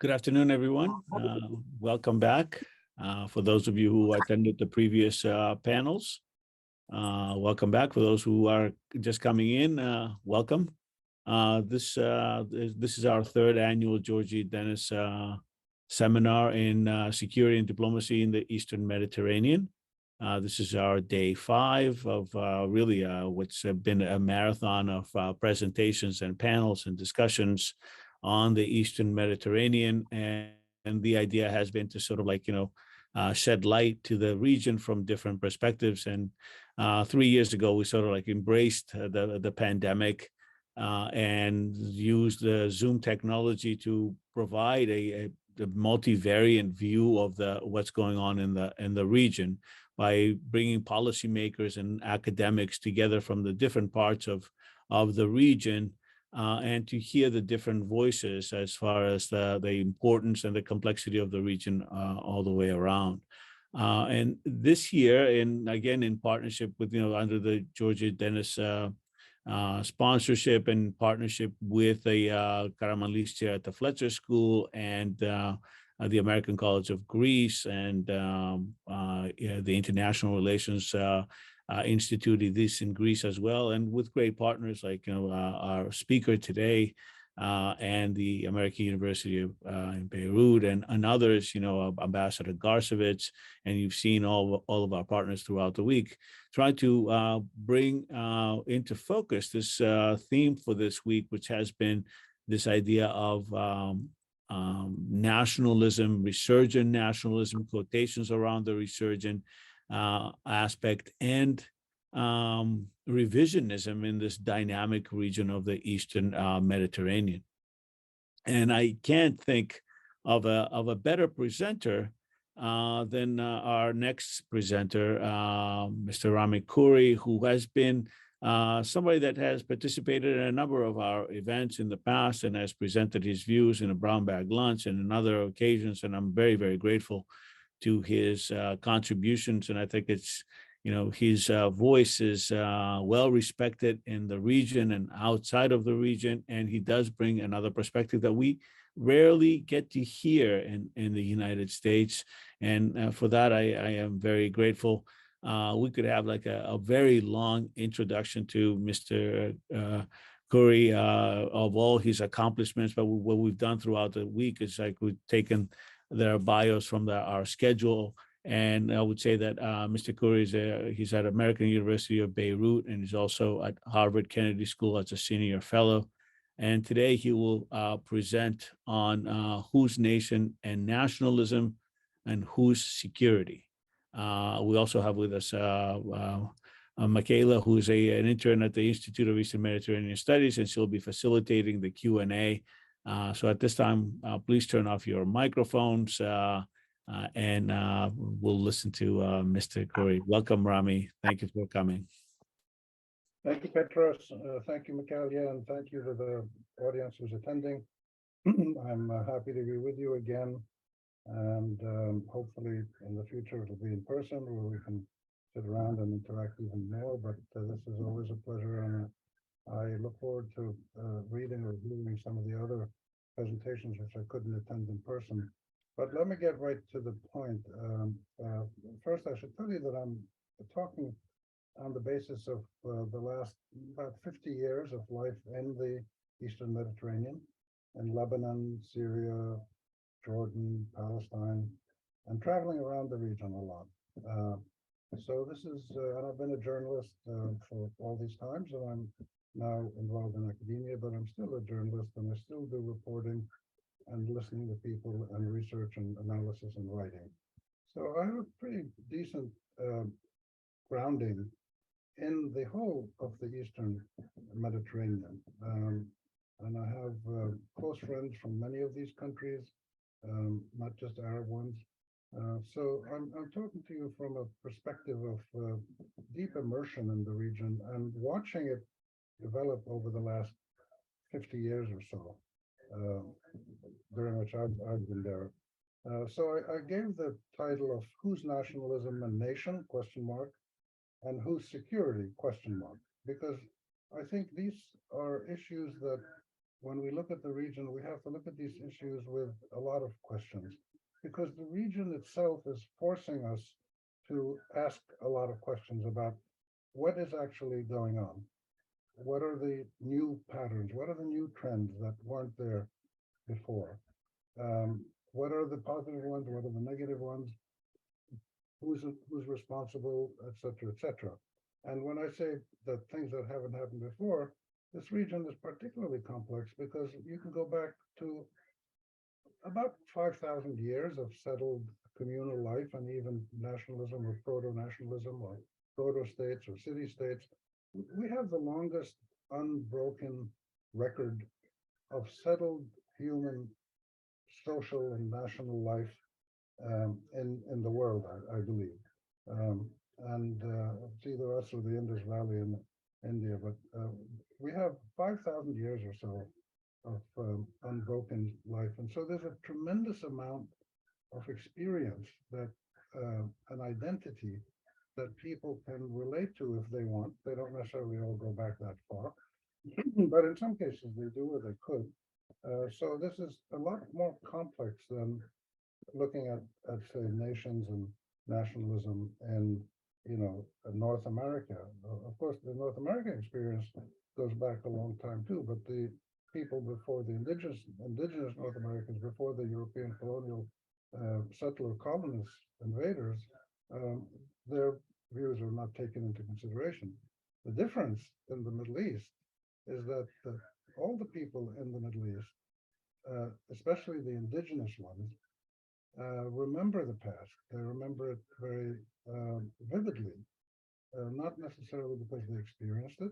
Good afternoon, everyone. Welcome back. For those of you who attended the previous panels, welcome back. For those who are just coming in, welcome. This is our third annual George E. Danis seminar in security and diplomacy in the Eastern Mediterranean. This is our day 5 of really what's been a marathon of presentations and panels and discussions on the Eastern Mediterranean. And the idea has been to sort of like, shed light to the region from different perspectives. And 3 years ago, we sort of like embraced the pandemic and used the Zoom technology to provide a multivariant view of what's going on in the region by bringing policymakers and academics together from the different parts of the region. And to hear the different voices as far as the importance and the complexity of the region all the way around. And this year, again, in partnership with, under the George E. Danis sponsorship and partnership with the Karamanlis chair at the Fletcher School and the American College of Greece and the International Relations Institute, this in Greece as well, and with great partners like our speaker today and the American University in Beirut and others, Ambassador Garcevich, and you've seen all of our partners throughout the week, try to bring into focus this theme for this week, which has been this idea of nationalism, resurgent nationalism, quotations around the resurgent aspect, and revisionism in this dynamic region of the Eastern Mediterranean. And I can't think of a better presenter than our next presenter, Mr. Rami Khouri, who has been somebody that has participated in a number of our events in the past and has presented his views in a brown bag lunch and in other occasions. And I'm very, very grateful to his contributions. And I think it's, his voice is well respected in the region and outside of the region. And he does bring another perspective that we rarely get to hear in the United States. And for that, I am very grateful. We could have like a very long introduction to Mr. Khouri of all his accomplishments, but what we've done throughout the week is like we've taken their bios from our schedule. And I would say that Mr. Khouri he's at American University of Beirut, and he's also at Harvard Kennedy School as a senior fellow. And today he will present on whose nation and nationalism and whose security. We also have with us Michaela, who's an intern at the Institute of Eastern Mediterranean Studies, and she'll be facilitating the Q&A. So at this time, please turn off your microphones and we'll listen to Mr. Khouri. Welcome, Rami. Thank you for coming. Thank you, Petros. Thank you, Michaela, and thank you to the audience who's attending. I'm happy to be with you again, and hopefully in the future it'll be in person where we can sit around and interact even more, but this is always a pleasure, and I look forward to reading or viewing some of the other presentations which I couldn't attend in person. But let me get right to the point. First, I should tell you that I'm talking on the basis of the last about 50 years of life in the Eastern Mediterranean, in Lebanon, Syria, Jordan, Palestine, and traveling around the region a lot. So this is, and I've been a journalist for all these times, and I'm now involved in academia, but I'm still a journalist, and I still do reporting and listening to people and research and analysis and writing. So I have a pretty decent grounding in the whole of the Eastern Mediterranean. And I have close friends from many of these countries, not just Arab ones. So I'm talking to you from a perspective of deep immersion in the region and watching it develop over the last 50 years or so, during which I've been there. So I gave the title of Whose Nationalism and Nation, ? And whose security, ? Because I think these are issues that when we look at the region, we have to look at these issues with a lot of questions, because the region itself is forcing us to ask a lot of questions about what is actually going on. What are the new patterns? What are the new trends that weren't there before? What are the positive ones? What are the negative ones? Who's responsible, et cetera, et cetera. And when I say that things that haven't happened before, this region is particularly complex because you can go back to about 5,000 years of settled communal life and even nationalism or proto-nationalism or proto-states or city-states. We have the longest unbroken record of settled human social and national life in the world, I believe. And it's either us or the Indus Valley in India, but we have 5,000 years or so of unbroken life. And so there's a tremendous amount of experience that an identity that people can relate to if they want. They don't necessarily all go back that far, but in some cases they do or they could. So this is a lot more complex than looking at say nations and nationalism and North America. Of course, the North American experience goes back a long time too, but the people before the indigenous North Americans, before the European colonial settler colonists, invaders, their views are not taken into consideration. The difference in the Middle East is that all the people in the Middle East, especially the indigenous ones, remember the past. They remember it very vividly, not necessarily because they experienced it,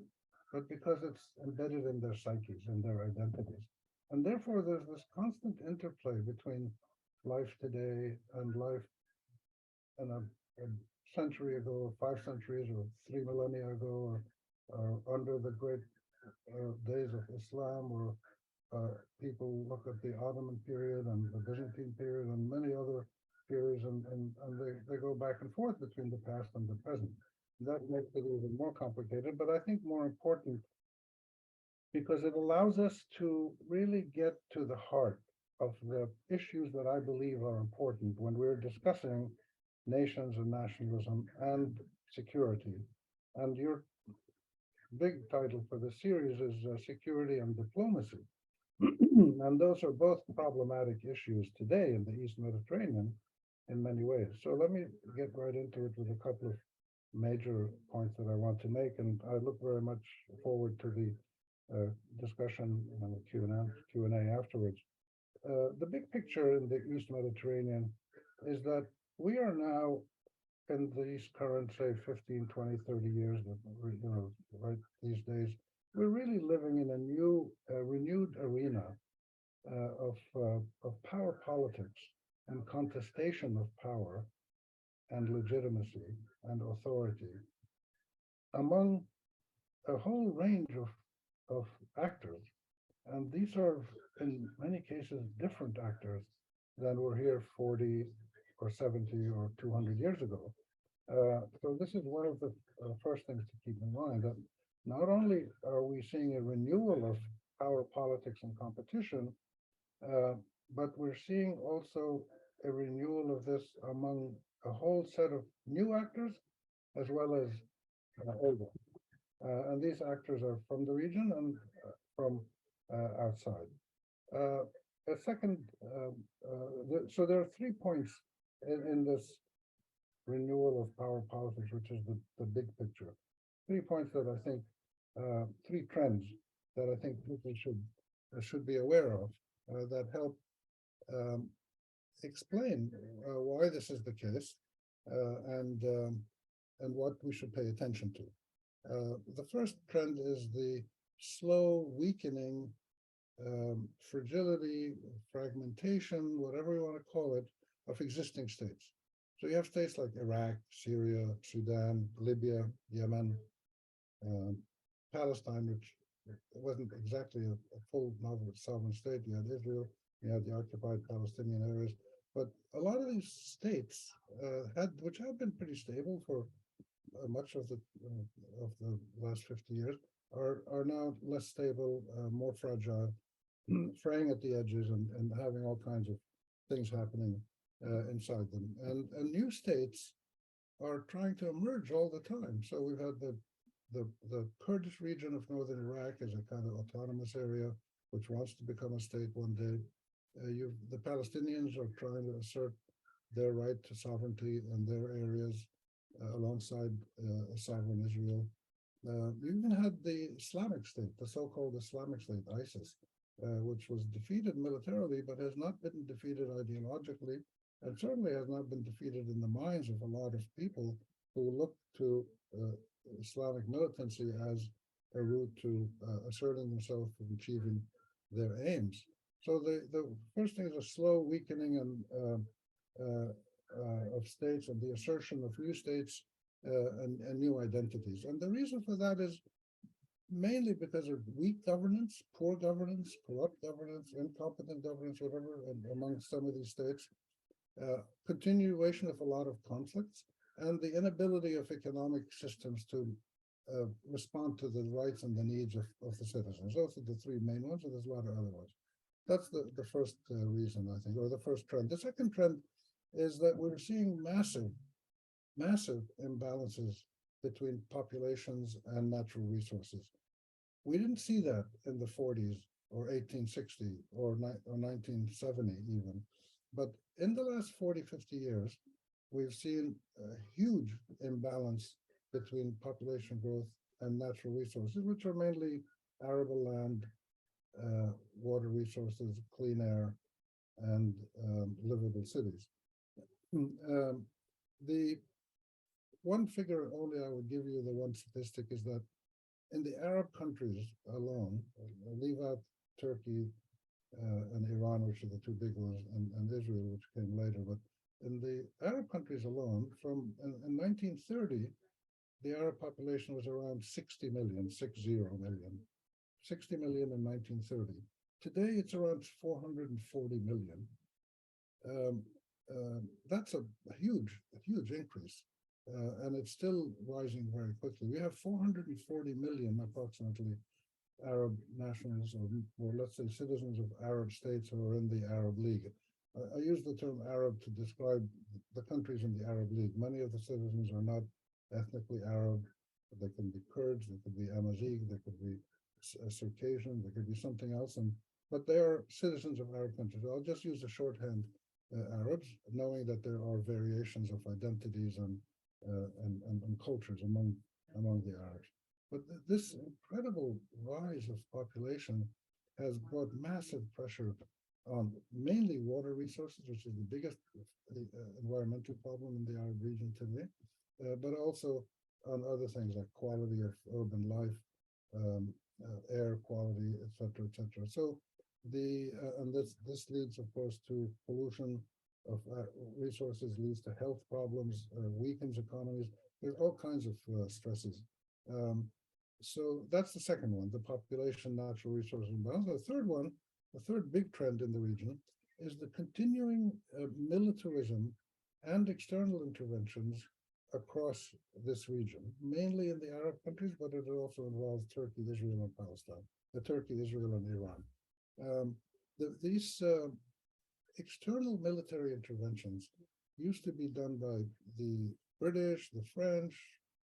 but because it's embedded in their psyches and their identities. And therefore, there's this constant interplay between life today and life in a century ago, 5 centuries, or 3 millennia ago, or under the great days of Islam, or people look at the Ottoman period and the Byzantine period and many other periods, and they go back and forth between the past and the present. That makes it even more complicated, but I think more important because it allows us to really get to the heart of the issues that I believe are important when we're discussing nations and nationalism and security. And your big title for the series is Security and Diplomacy. And those are both problematic issues today in the East Mediterranean in many ways. So let me get right into it with a couple of major points that I want to make, and I look very much forward to the discussion and the Q&A afterwards. The big picture in the East Mediterranean is that we are now in these current, say, 15, 20, 30 years, right these days, we're really living in a new, renewed arena of power politics and contestation of power and legitimacy and authority among a whole range of actors. And these are, in many cases, different actors than were here 40 or 70 or 200 years ago. So this is one of the first things to keep in mind, that not only are we seeing a renewal of power politics and competition, but we're seeing also a renewal of this among a whole set of new actors as well as older. And these actors are from the region and from outside. A second, so there are 3 points in this renewal of power politics, which is the big picture. 3 points that I think, 3 trends that I think people should be aware of that help explain why this is the case and what we should pay attention to. The first trend is the slow weakening, fragility, fragmentation, whatever you want to call it, of existing states. So you have states like Iraq, Syria, Sudan, Libya, Yemen, Palestine, which wasn't exactly a full sovereign state. You had Israel, you had the occupied Palestinian areas, but a lot of these states which have been pretty stable for much of the last 50 years, are now less stable, more fragile, fraying at the edges and having all kinds of things happening inside them. And new states are trying to emerge all the time. So we've had the Kurdish region of northern Iraq as a kind of autonomous area, which wants to become a state one day. The Palestinians are trying to assert their right to sovereignty in their areas alongside a sovereign Israel. You even had the Islamic State, the so-called Islamic State, ISIS, which was defeated militarily, but has not been defeated ideologically, and certainly has not been defeated in the minds of a lot of people who look to Islamic militancy as a route to asserting themselves and achieving their aims. So the first thing is a slow weakening of states and the assertion of new states and new identities. And the reason for that is mainly because of weak governance, poor governance, corrupt governance, incompetent governance, whatever, among some of these states, continuation of a lot of conflicts, and the inability of economic systems to respond to the rights and the needs of the citizens. Those are the three main ones, and there's a lot of other ones. That's the first reason, I think, or the first trend. The second trend is that we're seeing massive imbalances between populations and natural resources. We didn't see that in the 40s or 1860 or 1970 even. But in the last 40, 50 years, we've seen a huge imbalance between population growth and natural resources, which are mainly arable land, water resources, clean air, and livable cities. The one figure only I would give you, the one statistic, is that in the Arab countries alone, leave out Turkey and Iran, which are the two big ones, and Israel, which came later, but in the Arab countries alone, in 1930, the Arab population was around 60 million, 60 million. 60 million in 1930. Today, it's around 440 million. That's a huge increase, and it's still rising very quickly. We have 440 million, approximately, Arab nationals, or let's say citizens of Arab states who are in the Arab League. I use the term Arab to describe the countries in the Arab League. Many of the citizens are not ethnically Arab. They can be Kurds, they could be Amazigh, they could be Circassian, they could be something else, but they are citizens of Arab countries. I'll just use the shorthand Arabs, knowing that there are variations of identities and cultures among the Arabs. But this incredible rise of population has brought massive pressure on mainly water resources, which is the biggest environmental problem in the Arab region today, but also on other things like quality of urban life, air quality, etc., etc. So and this leads, of course, to pollution of resources, leads to health problems, weakens economies. There's all kinds of stresses. So that's the second one, the population, natural resource imbalance. The third big trend in the region is the continuing militarism and external interventions across this region, mainly in the Arab countries, but it also involves Turkey, Israel, and Palestine, Turkey, Israel, and Iran. These external military interventions used to be done by the British, the French,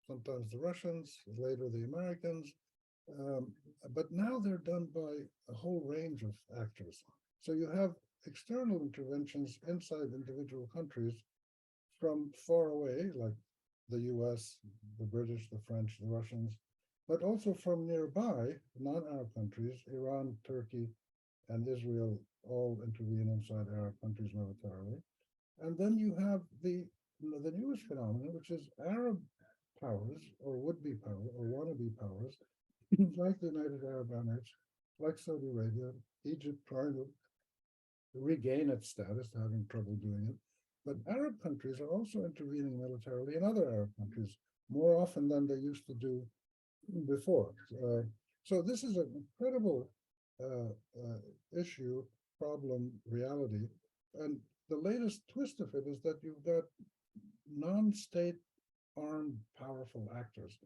sometimes the Russians, later the Americans, but now they're done by a whole range of actors. So you have external interventions inside individual countries from far away, like the US, the British, the French, the Russians, but also from nearby non-Arab countries, Iran, Turkey, and Israel all intervene inside Arab countries militarily. And then you have the newest phenomenon, which is Arab powers, or would-be power, or wannabe powers, like the United Arab Emirates, like Saudi Arabia, Egypt trying to regain its status, having trouble doing it. But Arab countries are also intervening militarily in other Arab countries more often than they used to do before. So this is an incredible issue, problem, reality. And the latest twist of it is that you've got non-state armed powerful actors,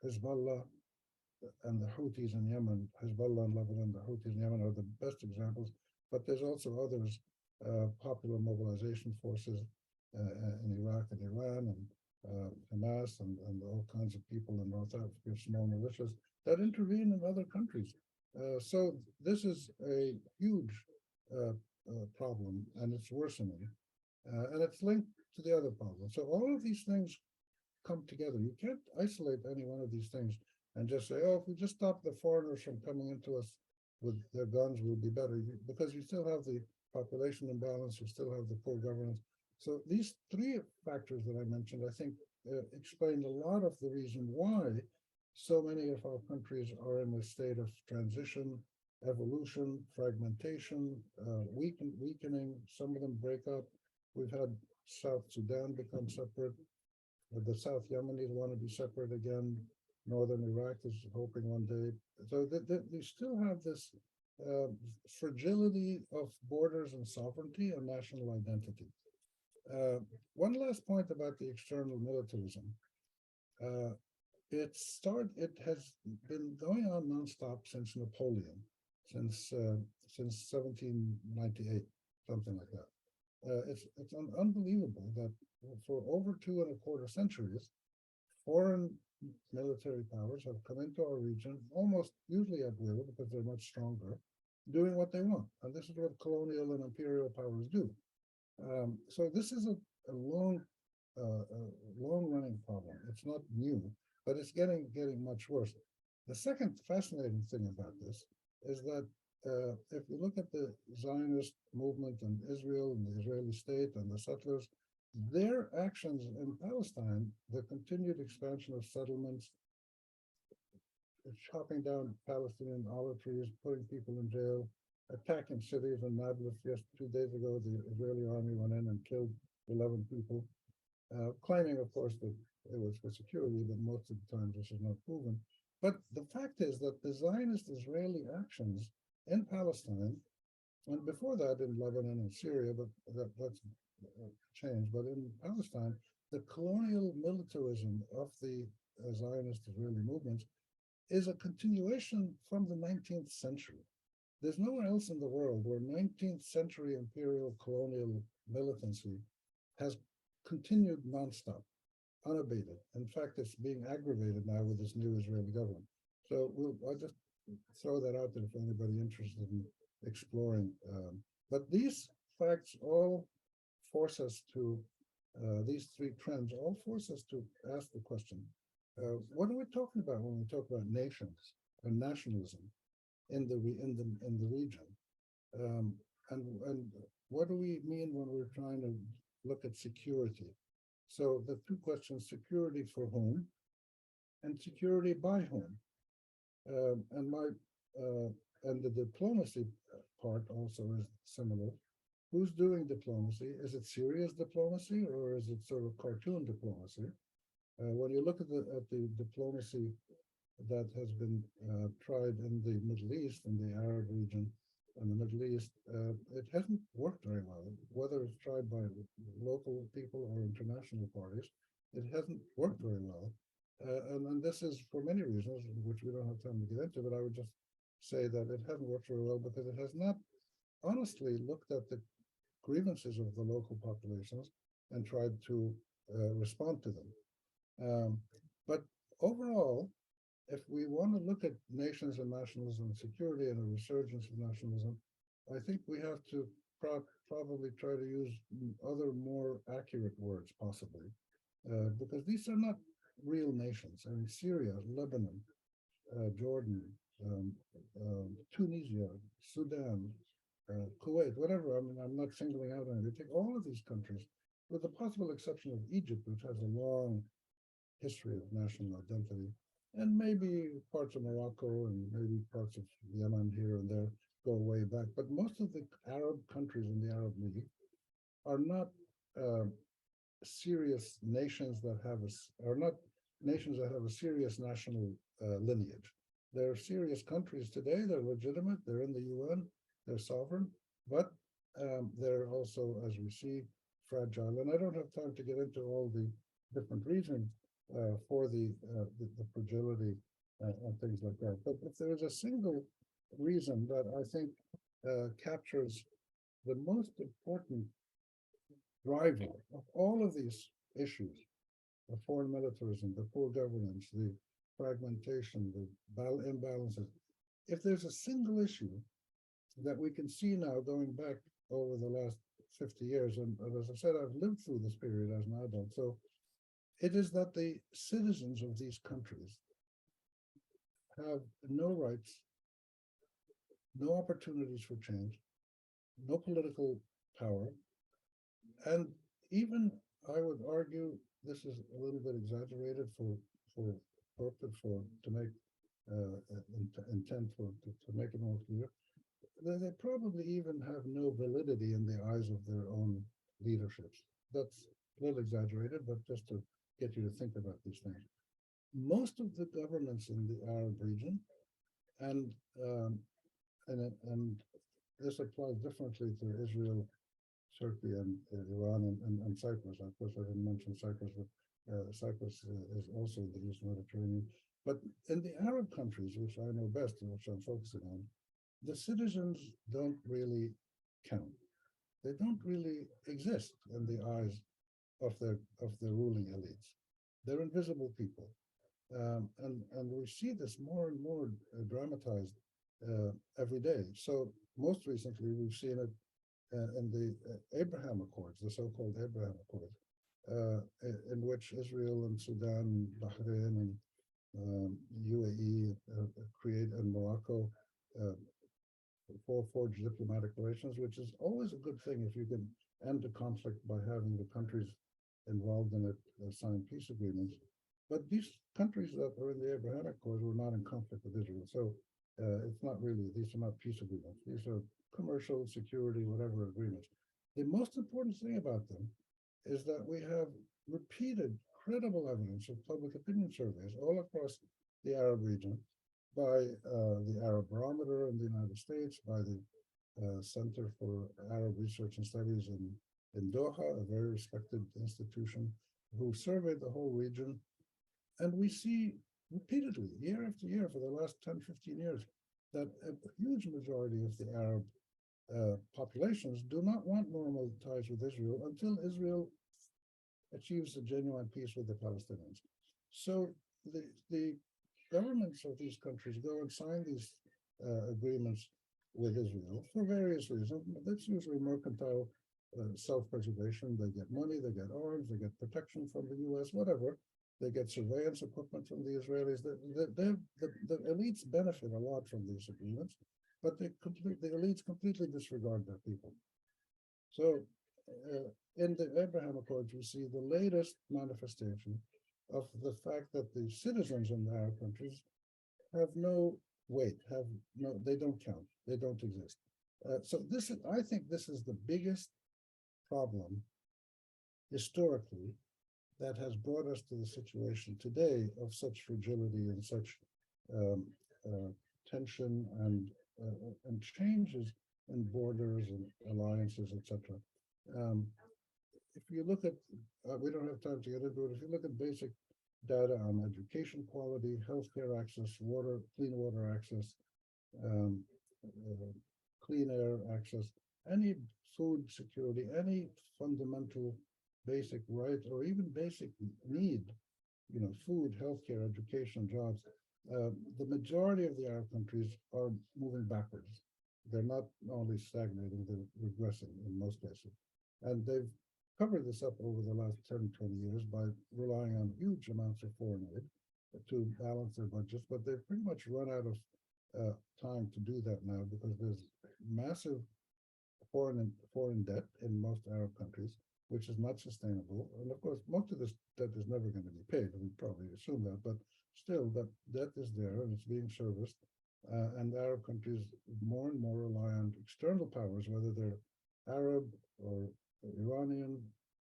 Hezbollah, and the Houthis in Yemen, Hezbollah in Lebanon, the Houthis in Yemen are the best examples. But there's also others, popular mobilization forces in Iraq and Iran, and Hamas, and all kinds of people in North Africa, small militias that intervene in other countries. So this is a huge problem, and it's worsening, and it's linked to the other problem. So all of these things come together. You can't isolate any one of these things and just say, oh, if we just stop the foreigners from coming into us with their guns, we'll be better. Because you still have the population imbalance, you still have the poor governance. So these three factors that I mentioned, I think, explain a lot of the reason why so many of our countries are in a state of transition, evolution, fragmentation, weakening. Some of them break up. We've had South Sudan become separate. The South Yemenis want to be separate again. Northern Iraq is hoping one day. So they still have this fragility of borders and sovereignty and national identity. One last point about the external militarism. It has been going on nonstop since Napoleon, since 1798, something like that. It's unbelievable that for over 2.25 centuries, foreign military powers have come into our region, almost usually at will because they're much stronger, doing what they want. And this is what colonial and imperial powers do. So this is a long-running problem. It's not new, but it's getting much worse. The second fascinating thing about this is that if you look at the Zionist movement in Israel and the Israeli state and the settlers, their actions in Palestine, the continued expansion of settlements, chopping down Palestinian olive trees, putting people in jail, attacking cities in Nablus. Just 2 days ago, the Israeli army went in and killed 11 people, claiming, of course, that it was for security, but most of the time this is not proven. But the fact is that the Zionist Israeli actions in Palestine, and before that in Lebanon and Syria, but that's changed. But in Palestine, the colonial militarism of the Zionist Israeli movements is a continuation from the 19th century. There's nowhere else in the world where 19th century imperial colonial militancy has continued nonstop, unabated. In fact, it's being aggravated now with this new Israeli government. So I'll just throw that out there for anybody interested in exploring. But these facts all force us to, these three trends all force us to ask the question, what are we talking about when we talk about nations and nationalism in the region? And what do we mean when we're trying to look at security? So the two questions: security for whom, and security by whom. And the diplomacy part also is similar. Who's doing diplomacy? Is it serious diplomacy, or is it sort of cartoon diplomacy? When you look at the diplomacy that has been tried in the Middle East, in the Arab region, in the Middle East, it hasn't worked very well. Whether it's tried by local people or international parties, it hasn't worked very well. And this is for many reasons, which we don't have time to get into, but I would just say that it hasn't worked very well because it has not honestly looked at the grievances of the local populations and tried to respond to them. But overall, if we want to look at nations and nationalism and security and a resurgence of nationalism, I think we have to probably try to use other more accurate words, possibly, because these are not real nations. I mean, Syria, Lebanon, Jordan, Tunisia, Sudan, Kuwait, whatever. I mean, I'm not singling out any. Take all of these countries, with the possible exception of Egypt, which has a long history of national identity, and maybe parts of Morocco and maybe parts of Yemen here and there go way back. But most of the Arab countries in the Arab League are not serious nations that have are not nations that have a serious national lineage. They're serious countries today. They're legitimate. They're in the UN. They're sovereign, but they're also, as we see, fragile. And I don't have time to get into all the different reasons for the fragility and things like that. But if there is a single reason that I think captures the most important driver of all of these issues, the foreign militarism, the poor governance, the fragmentation, the imbalances, if there's a single issue that we can see now going back over the last 50 years, and as I said, I've lived through this period as an adult, so it is that the citizens of these countries have no rights, no opportunities for change, no political power, and even I would argue this is a little bit exaggerated for purpose for to make intent to make it more clear. They probably even have no validity in the eyes of their own leaderships. That's a little exaggerated, but just to get you to think about these things. Most of the governments in the Arab region, and and this applies differently to Israel, Turkey, and Iran, and Cyprus. Of course, I didn't mention Cyprus, but Cyprus is also in the East Mediterranean. But in the Arab countries, which I know best and which I'm focusing on, the citizens don't really count. They don't really exist in the eyes of the ruling elites. They're invisible people, and we see this more and more dramatized every day. So most recently, we've seen it in the Abraham Accords, the so-called Abraham Accords, in which Israel and Sudan, Bahrain, and UAE create, and Morocco forge diplomatic relations, which is always a good thing if you can end the conflict by having the countries involved in it sign peace agreements. But these countries that are in the Abrahamic Accords were not in conflict with Israel. So it's not really, these are not peace agreements. These are commercial, security, whatever agreements. The most important thing about them is that we have repeated credible evidence of public opinion surveys all across the Arab region by the Arab Barometer in the United States, by the Center for Arab Research and Studies in Doha, a very respected institution, who surveyed the whole region. And we see repeatedly, year after year, for the last 10, 15 years, that a huge majority of the Arab populations do not want normal ties with Israel until Israel achieves a genuine peace with the Palestinians. So the governments of these countries go and sign these agreements with Israel for various reasons. That's usually mercantile self-preservation. They get money, they get arms, they get protection from the US, whatever. They get surveillance equipment from the Israelis. The elites benefit a lot from these agreements, but the elites completely disregard their people. So in the Abraham Accords, we see the latest manifestation of the fact that the citizens in the Arab countries have no weight, they don't count, they don't exist. So I think this is the biggest problem historically that has brought us to the situation today of such fragility and such tension and changes in borders and alliances, etc. If you look at, we don't have time to get into it. If you look at basic data on education quality, healthcare access, clean water access, clean air access, any food security, any fundamental basic right or even basic need, food, healthcare, education, jobs, the majority of the Arab countries are moving backwards. They're not only stagnating, they're regressing in most cases. And they've covered this up over the last 10, 20 years by relying on huge amounts of foreign aid to balance their budgets, but they've pretty much run out of time to do that now because there's massive foreign debt in most Arab countries, which is not sustainable. And of course, most of this debt is never going to be paid. We probably assume that, but still, that debt is there and it's being serviced. And Arab countries more and more rely on external powers, whether they're Arab or Iranian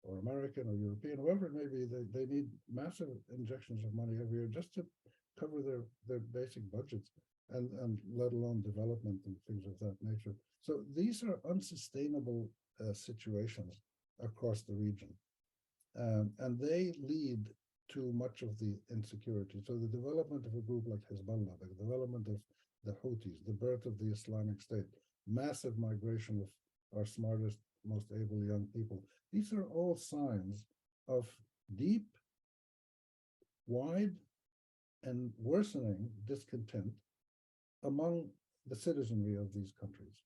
or American or European, whoever it may be. They need massive injections of money every year just to cover their basic budgets, and let alone development and things of that nature. So these are unsustainable situations across the region. And they lead to much of the insecurity. So the development of a group like Hezbollah, the development of the Houthis, the birth of the Islamic State, massive migration of our smartest, most able young people. These are all signs of deep, wide, and worsening discontent among the citizenry of these countries.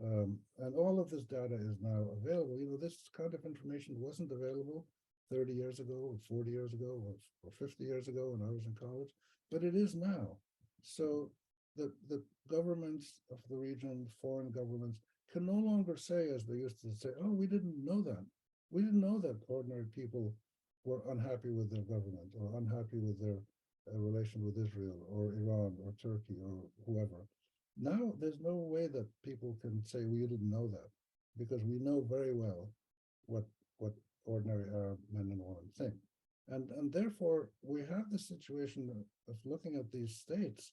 And all of this data is now available. This kind of information wasn't available 30 years ago, or 40 years ago, or 50 years ago when I was in college, but it is now. So the governments of the region, foreign governments, can no longer say, as they used to say, oh, we didn't know that. We didn't know that ordinary people were unhappy with their government or unhappy with their relation with Israel or Iran or Turkey or whoever. Now there's no way that people can say we didn't know that, because we know very well what ordinary Arab men and women think. And therefore we have the situation of looking at these states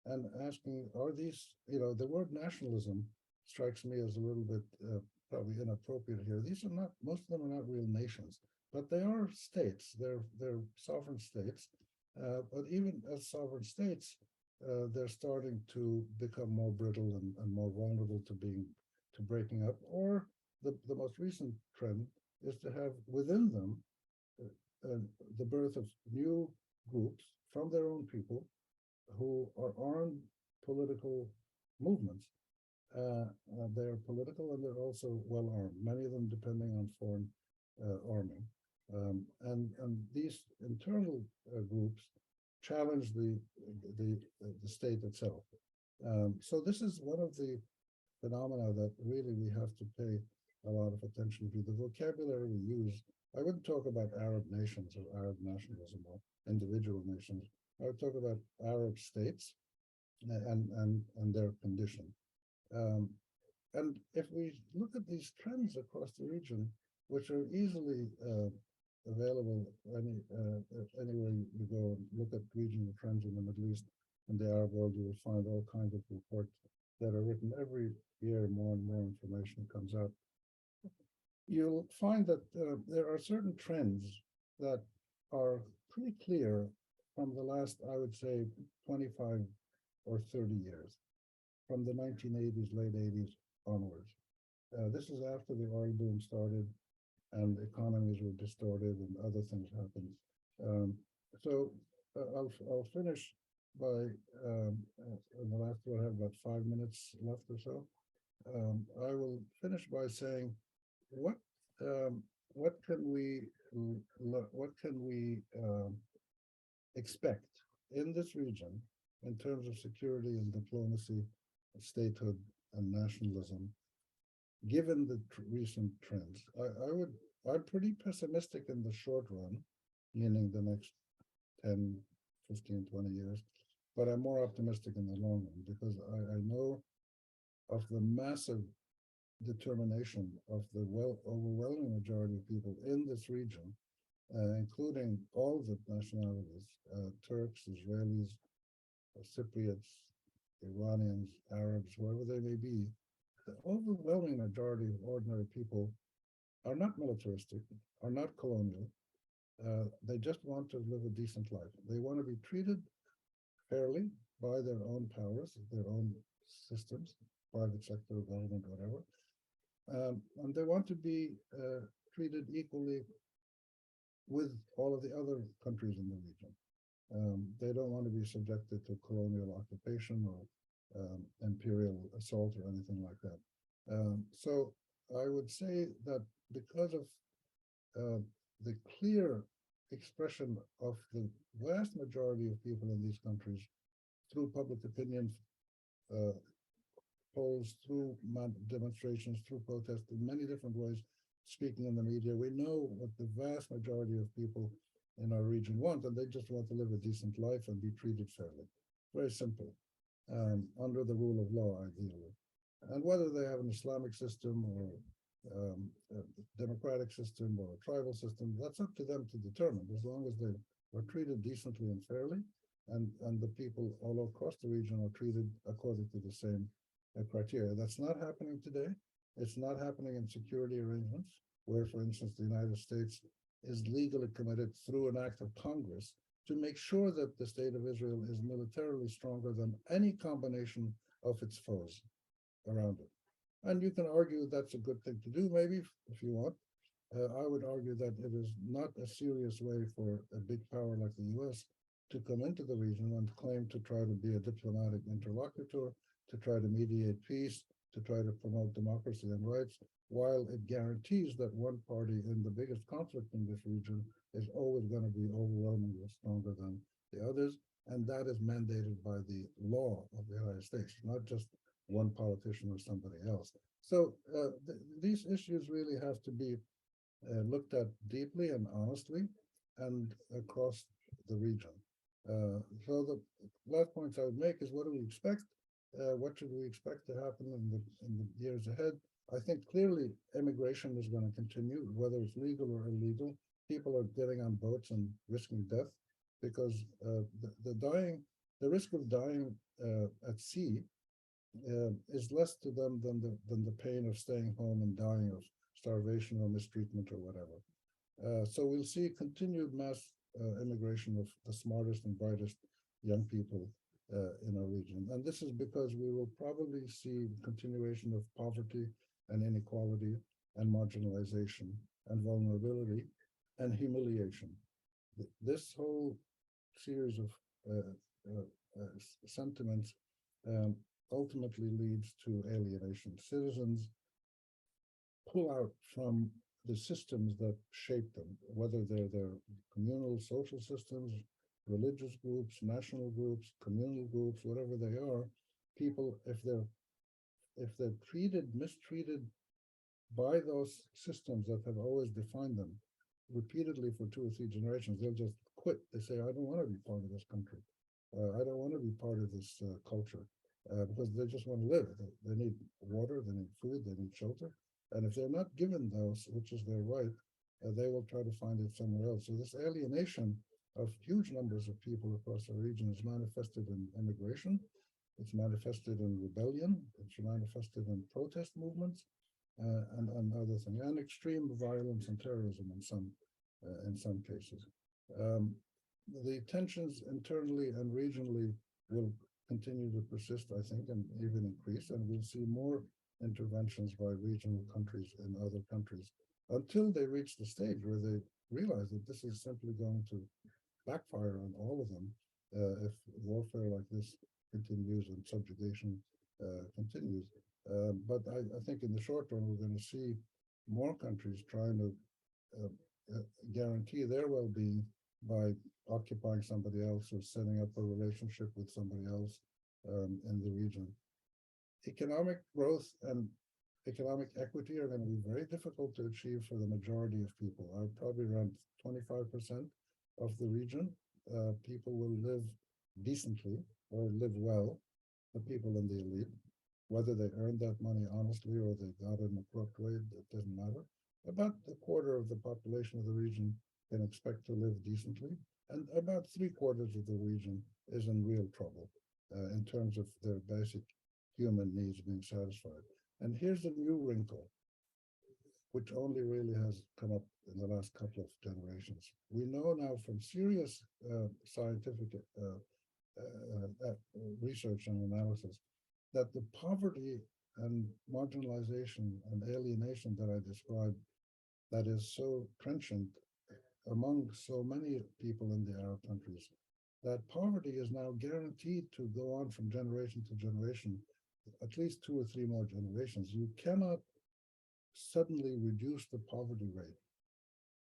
and asking, are these, the word nationalism strikes me as a little bit probably inappropriate here. These are not, most of them are not real nations, but they are states. They're sovereign states. But even as sovereign states, they're starting to become more brittle and more vulnerable to breaking up. Or the most recent trend is to have within them the birth of new groups from their own people who are armed political movements. They're political and they're also well armed, many of them depending on foreign arming. And these internal groups challenge the state itself. So this is one of the phenomena that really we have to pay a lot of attention to. The vocabulary we use, I wouldn't talk about Arab nations or Arab nationalism or individual nations. I would talk about Arab states and their condition. And if we look at these trends across the region, which are easily available anywhere you go and look at regional trends in the Middle East and the Arab world, you will find all kinds of reports that are written every year. More and more information comes out. You'll find that there are certain trends that are pretty clear from the last, I would say, 25 or 30 years, from the 1980s, late 80s onwards. This is after the oil boom started and economies were distorted and other things happened. So I'll finish by, in the last one, I have about 5 minutes left or so. I will finish by saying, what can we expect in this region in terms of security and diplomacy, statehood and nationalism, given the recent trends? I'm pretty pessimistic in the short run, meaning the next 10, 15, 20 years, but I'm more optimistic in the long run because I know of the massive determination of the overwhelming majority of people in this region, including all the nationalities, Turks, Israelis, Cypriots, Iranians, Arabs, whoever they may be. The overwhelming majority of ordinary people are not militaristic, are not colonial. They just want to live a decent life. They want to be treated fairly by their own powers, their own systems, private sector, government, whatever. And they want to be treated equally with all of the other countries in the region. They don't want to be subjected to colonial occupation or imperial assault or anything like that. So I would say that because of the clear expression of the vast majority of people in these countries through public opinion polls, through demonstrations, through protests, in many different ways, speaking in the media, we know what the vast majority of people in our region want, and they just want to live a decent life and be treated fairly. Very simple, under the rule of law, ideally. And whether they have an Islamic system or a democratic system or a tribal system, that's up to them to determine, as long as they are treated decently and fairly, and the people all across the region are treated according to the same criteria. That's not happening today. It's not happening in security arrangements, where, for instance, the United States is legally committed through an act of Congress to make sure that the state of Israel is militarily stronger than any combination of its foes around it. And you can argue that's a good thing to do, maybe, if you want. I would argue that it is not a serious way for a big power like the US to come into the region and claim to try to be a diplomatic interlocutor, to try to mediate peace, to try to promote democracy and rights, while it guarantees that one party in the biggest conflict in this region is always going to be overwhelmingly stronger than the others. And that is mandated by the law of the United States, not just one politician or somebody else. So these issues really have to be looked at deeply and honestly and across the region. So the last points I would make is, what do we expect? What should we expect to happen in the years ahead? I think clearly immigration is going to continue, whether it's legal or illegal. People are getting on boats and risking death because the risk of dying at sea is less to them than the pain of staying home and dying of starvation or mistreatment or whatever. So we'll see continued mass immigration of the smartest and brightest young people in our region. And this is because we will probably see continuation of poverty and inequality and marginalization and vulnerability and humiliation. This whole series of sentiments ultimately leads to alienation. Citizens pull out from the systems that shape them, whether they're their communal social systems, religious groups, national groups, communal groups, whatever they are. People, if they're mistreated by those systems that have always defined them repeatedly for 2 or 3 generations, they'll just quit. They say, I don't want to be part of this country. I don't want to be part of this culture because they just want to live. They need water, they need food, they need shelter. And if they're not given those, which is their right, they will try to find it somewhere else. So this alienation of huge numbers of people across our region is manifested in immigration, it's manifested in rebellion, it's manifested in protest movements, and other things, and extreme violence and terrorism in some cases. The tensions internally and regionally will continue to persist, I think, and even increase, and we'll see more interventions by regional countries in other countries until they reach the stage where they realize that this is simply going to backfire on all of them if warfare like this continues and subjugation continues. But I think in the short run, we're going to see more countries trying to guarantee their well-being by occupying somebody else or setting up a relationship with somebody else in the region. Economic growth and economic equity are going to be very difficult to achieve for the majority of people. Probably around 25% of the region, people will live decently or live well, the people in the elite. Whether they earned that money honestly or they got it in a corrupt way, it doesn't matter. About a quarter of the population of the region can expect to live decently, and about 3/4 of the region is in real trouble in terms of their basic human needs being satisfied. And here's a new wrinkle, which only really has come up in the last couple of generations. We know now from serious scientific research and analysis that the poverty and marginalization and alienation that I described that is so trenchant among so many people in the Arab countries, that poverty is now guaranteed to go on from generation to generation, at least 2 or 3 more generations. You cannot suddenly reduce the poverty rate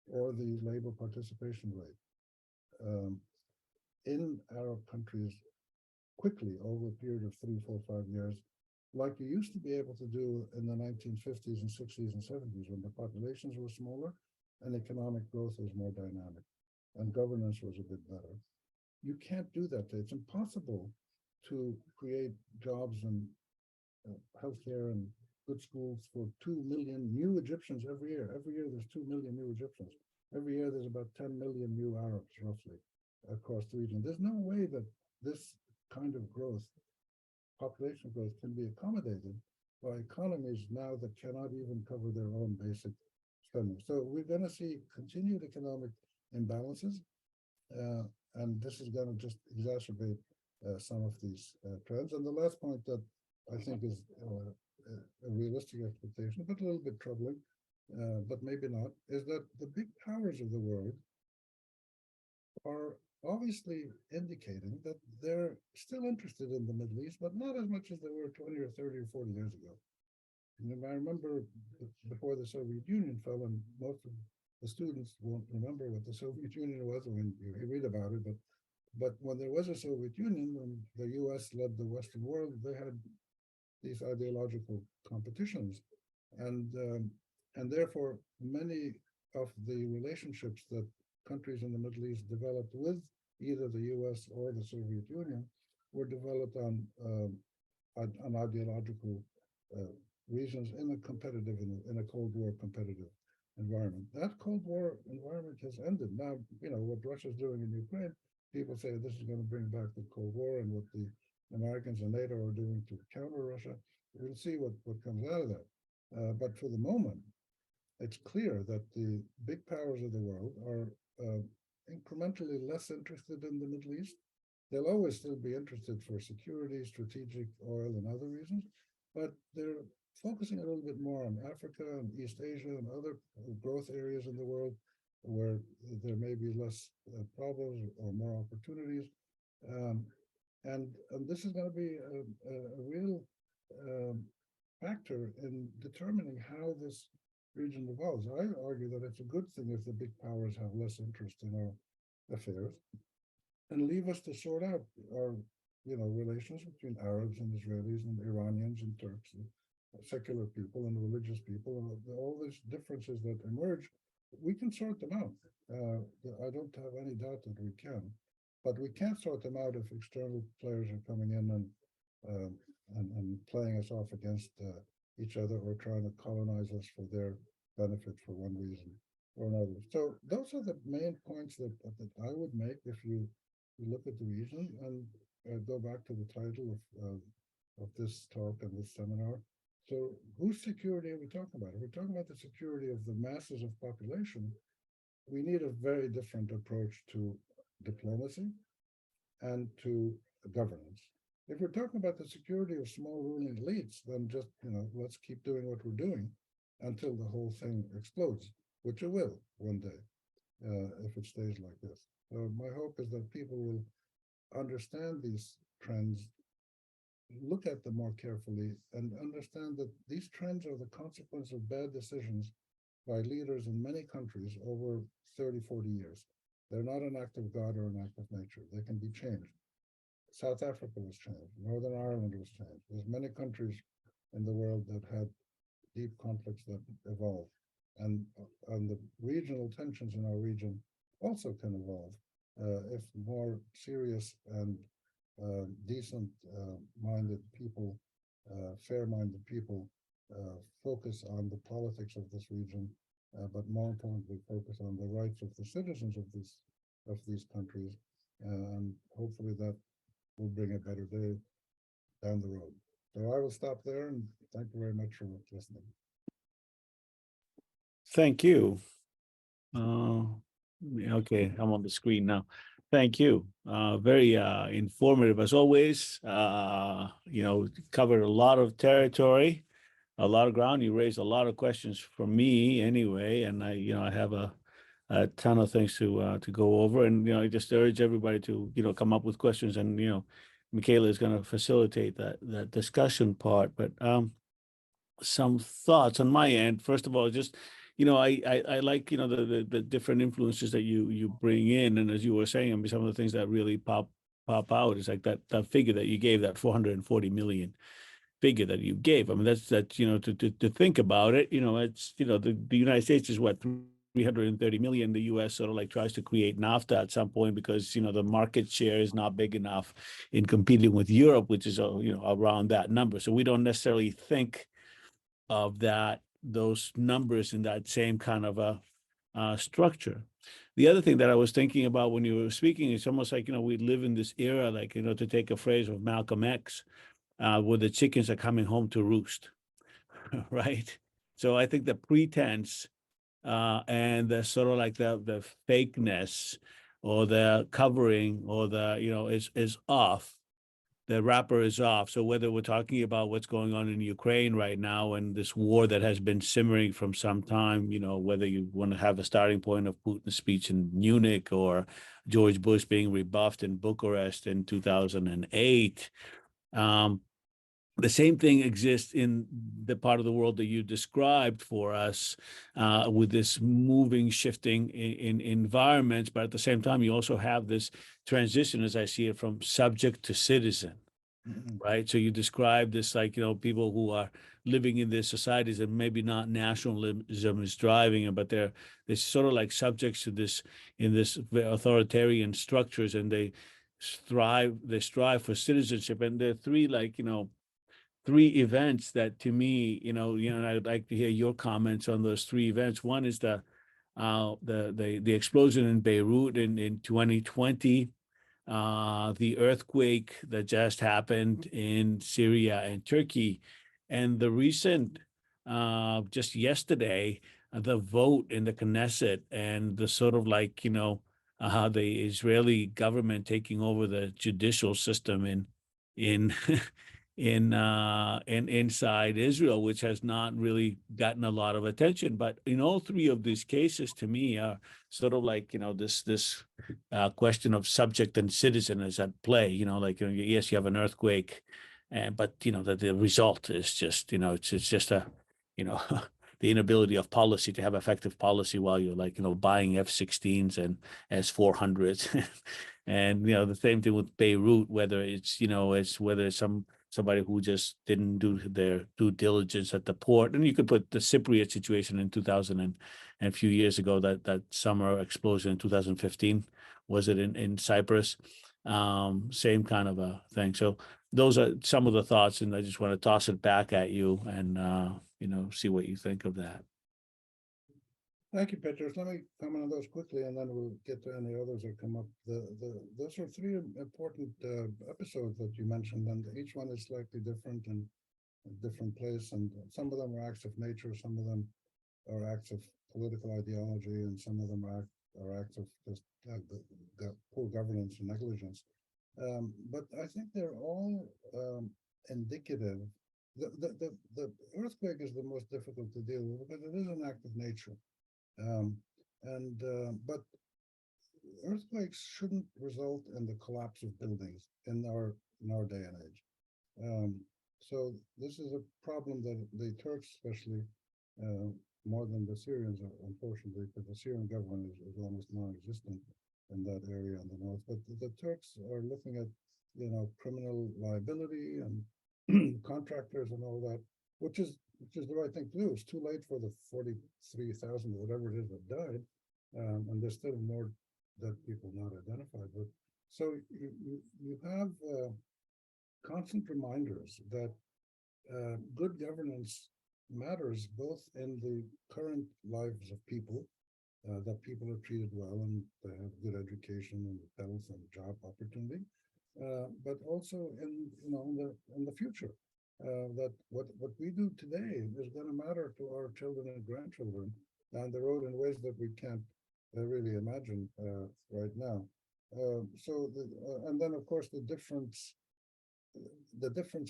or the labor participation rate in Arab countries quickly over a period of 3, 4, 5 years, like you used to be able to do in the 1950s and 60s and 70s when the populations were smaller and economic growth was more dynamic and governance was a bit better. You can't do that today. It's impossible to create jobs and healthcare and good schools for 2 million new Egyptians every year. Every year there's 2 million new Egyptians. Every year there's about 10 million new Arabs roughly across the region. There's no way that this kind of growth, population growth, can be accommodated by economies now that cannot even cover their own basic spending. So we're going to see continued economic imbalances, and this is going to just exacerbate some of these trends. And the last point that I think is a realistic expectation, but a little bit troubling, but maybe not, is that the big powers of the world are obviously indicating that they're still interested in the Middle East, but not as much as they were 20 or 30 or 40 years ago. And I remember before the Soviet Union fell, and most of the students won't remember what the Soviet Union was when you read about it, but when there was a Soviet Union, when the US led the Western world, they had these ideological competitions. And therefore, many of the relationships that countries in the Middle East developed with either the US or the Soviet Union were developed on ideological reasons in a Cold War competitive environment. That Cold War environment has ended. Now, what Russia's doing in Ukraine, people say this is going to bring back the Cold War, and what the Americans and NATO are doing to counter Russia. We'll see what comes out of that. But for the moment, it's clear that the big powers of the world are incrementally less interested in the Middle East. They'll always still be interested for security, strategic, oil, and other reasons, but they're focusing a little bit more on Africa and East Asia and other growth areas in the world where there may be less problems or more opportunities. And this is going to be a real factor in determining how this region evolves. I argue that it's a good thing if the big powers have less interest in our affairs and leave us to sort out our relations between Arabs and Israelis and Iranians and Turks and secular people and religious people, and all these differences that emerge. We can sort them out. I don't have any doubt that we can, but we can't sort them out if external players are coming in and playing us off against each other, or trying to colonize us for their benefit for one reason or another. So those are the main points that I would make if you look at the region, and go back to the title of this talk and this seminar. So whose security are we talking about? If we're talking about the security of the masses of population, we need a very different approach to diplomacy and to governance. If we're talking about the security of small ruling elites, then just, let's keep doing what we're doing until the whole thing explodes, which it will one day, if it stays like this. So my hope is that people will understand these trends, look at them more carefully, and understand that these trends are the consequence of bad decisions by leaders in many countries over 30, 40 years. They're not an act of God or an act of nature. They can be changed. South Africa was changed. Northern Ireland was changed. There's many countries in the world that had deep conflicts that evolved. And the regional tensions in our region also can evolve if more serious and decent-minded people, fair-minded people focus on the politics of this region, but more importantly, focus on the rights of the citizens of these countries, and hopefully that will bring a better day down the road. So I will stop there, and thank you very much for listening. Thank you. Okay, I'm on the screen now. Thank you. Very informative as always. Covered a lot of territory, a lot of ground. You raised a lot of questions for me anyway, and I have a ton of things to go over. And I just urge everybody to come up with questions, and Michaela is going to facilitate that discussion part. But some thoughts on my end. First of all, just I like the different influences that you bring in, and as you were saying, some of the things that really pop out is like that figure that you gave, that 440 million figure that you gave. I mean, that's to think about it. It's the United States is what, 330 million. The U.S. sort of like tries to create NAFTA at some point because the market share is not big enough in competing with Europe, which is around that number. So we don't necessarily think of those numbers in that same kind of a structure. The other thing that I was thinking about when you were speaking is almost like we live in this era, like to take a phrase of Malcolm X, where the chickens are coming home to roost, right? So I think the pretense and the sort of like the fakeness or the covering or the is off. The wrapper is off. So whether we're talking about what's going on in Ukraine right now and this war that has been simmering from some time, whether you want to have a starting point of Putin's speech in Munich or George Bush being rebuffed in Bucharest in 2008, the same thing exists in the part of the world that you described for us, with this moving, shifting in environments. But at the same time, you also have this transition, as I see it, from subject to citizen, right? So you describe this like, people who are living in these societies and maybe not nationalism is driving them, but they're sort of like subjects to this in this authoritarian structures, and they strive for citizenship. And there are three events that, to me, I'd like to hear your comments on those three events. One is the explosion in Beirut in 2020, the earthquake that just happened in Syria and Turkey, and the recent, just yesterday, the vote in the Knesset, and the sort of like, the Israeli government taking over the judicial system in in inside Israel, which has not really gotten a lot of attention. But in all three of these cases, to me, are sort of like, this question of subject and citizen is at play. Yes, you have an earthquake, but the result is just, it's just a, the inability of policy to have effective policy while you're like, buying F-16s and S-400s. And the same thing with Beirut, whether it's somebody who just didn't do their due diligence at the port. And you could put the Cypriot situation in 2000 and a few years ago, that summer explosion in 2015, was it in Cyprus? Same kind of a thing. So those are some of the thoughts, and I just want to toss it back at you and see what you think of that. Thank you, Petros. Let me comment on those quickly, and then we'll get to any others that come up. Those are three important episodes that you mentioned, and each one is slightly different and a different place. And some of them are acts of nature, some of them are acts of political ideology, and some of them are acts of just poor governance and negligence. But I think they're all indicative. The earthquake is the most difficult to deal with because it is an act of nature. But earthquakes shouldn't result in the collapse of buildings in our day and age. So this is a problem that the Turks, especially, more than the Syrians, unfortunately, because the Syrian government is almost non-existent in that area in the north. But the Turks are looking at, criminal liability and contractors and all that, which is the right thing to do. It's too late for the 43,000 or whatever it is that died, and there's still more dead people not identified. But so you have constant reminders that good governance matters both in the current lives of people, that people are treated well and they have good education and health and job opportunity, but also in the future. That what we do today is going to matter to our children and grandchildren down the road in ways that we can't really imagine right now. And then of course the difference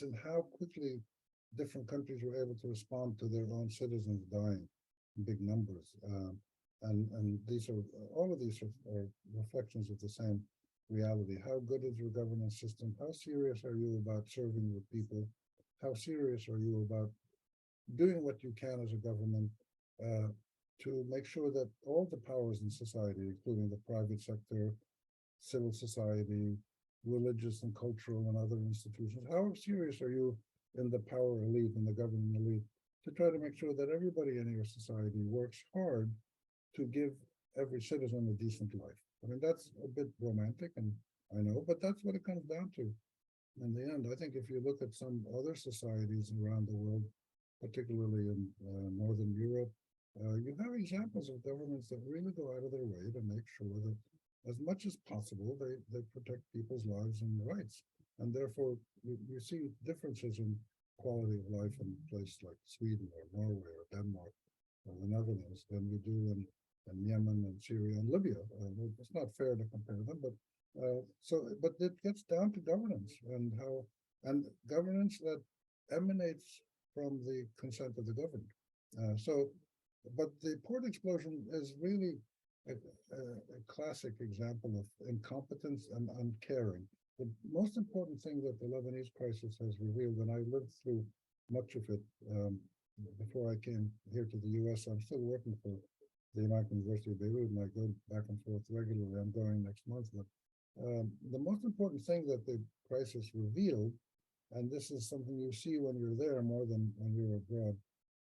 in how quickly different countries were able to respond to their own citizens dying in big numbers. And these are all of these are reflections of the same reality. How good is your governance system? How serious are you about serving the people? How serious are you about doing what you can as a government to make sure that all the powers in society, including the private sector, civil society, religious and cultural and other institutions, how serious are you in the power elite and the governing elite to try to make sure that everybody in your society works hard to give every citizen a decent life? I mean, that's a bit romantic, and I know, but that's what it comes down to. In the end, I think if you look at some other societies around the world, particularly in Northern Europe, you have examples of governments that really go out of their way to make sure that as much as possible, they protect people's lives and rights. And therefore, you see differences in quality of life in places like Sweden or Norway or Denmark or the Netherlands than we do in Yemen and Syria and Libya. It's not fair to compare them, but but it gets down to governance and how, and governance that emanates from the consent of the governed. But the port explosion is really a classic example of incompetence and uncaring. The most important thing that the Lebanese crisis has revealed, and I lived through much of it before I came here to the US. I'm still working for the American University of Beirut, and I go back and forth regularly. I'm going next month. But the most important thing that the crisis revealed, and this is something you see when you're there more than when you're abroad,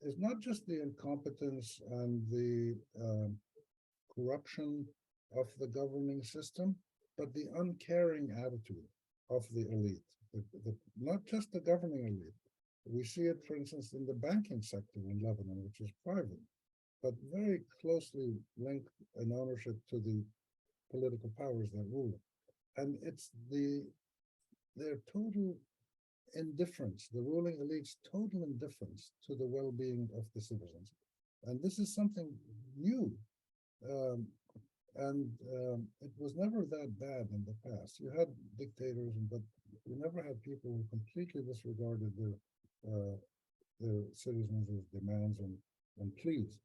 is not just the incompetence and the corruption of the governing system, but the uncaring attitude of the elite, not just the governing elite. We see it, for instance, in the banking sector in Lebanon, which is private, but very closely linked in ownership to the political powers that rule it. And it's their total indifference, the ruling elite's total indifference to the well-being of the citizens. And this is something new. It was never that bad in the past. You had dictators, but you never had people who completely disregarded their citizens' demands and pleas.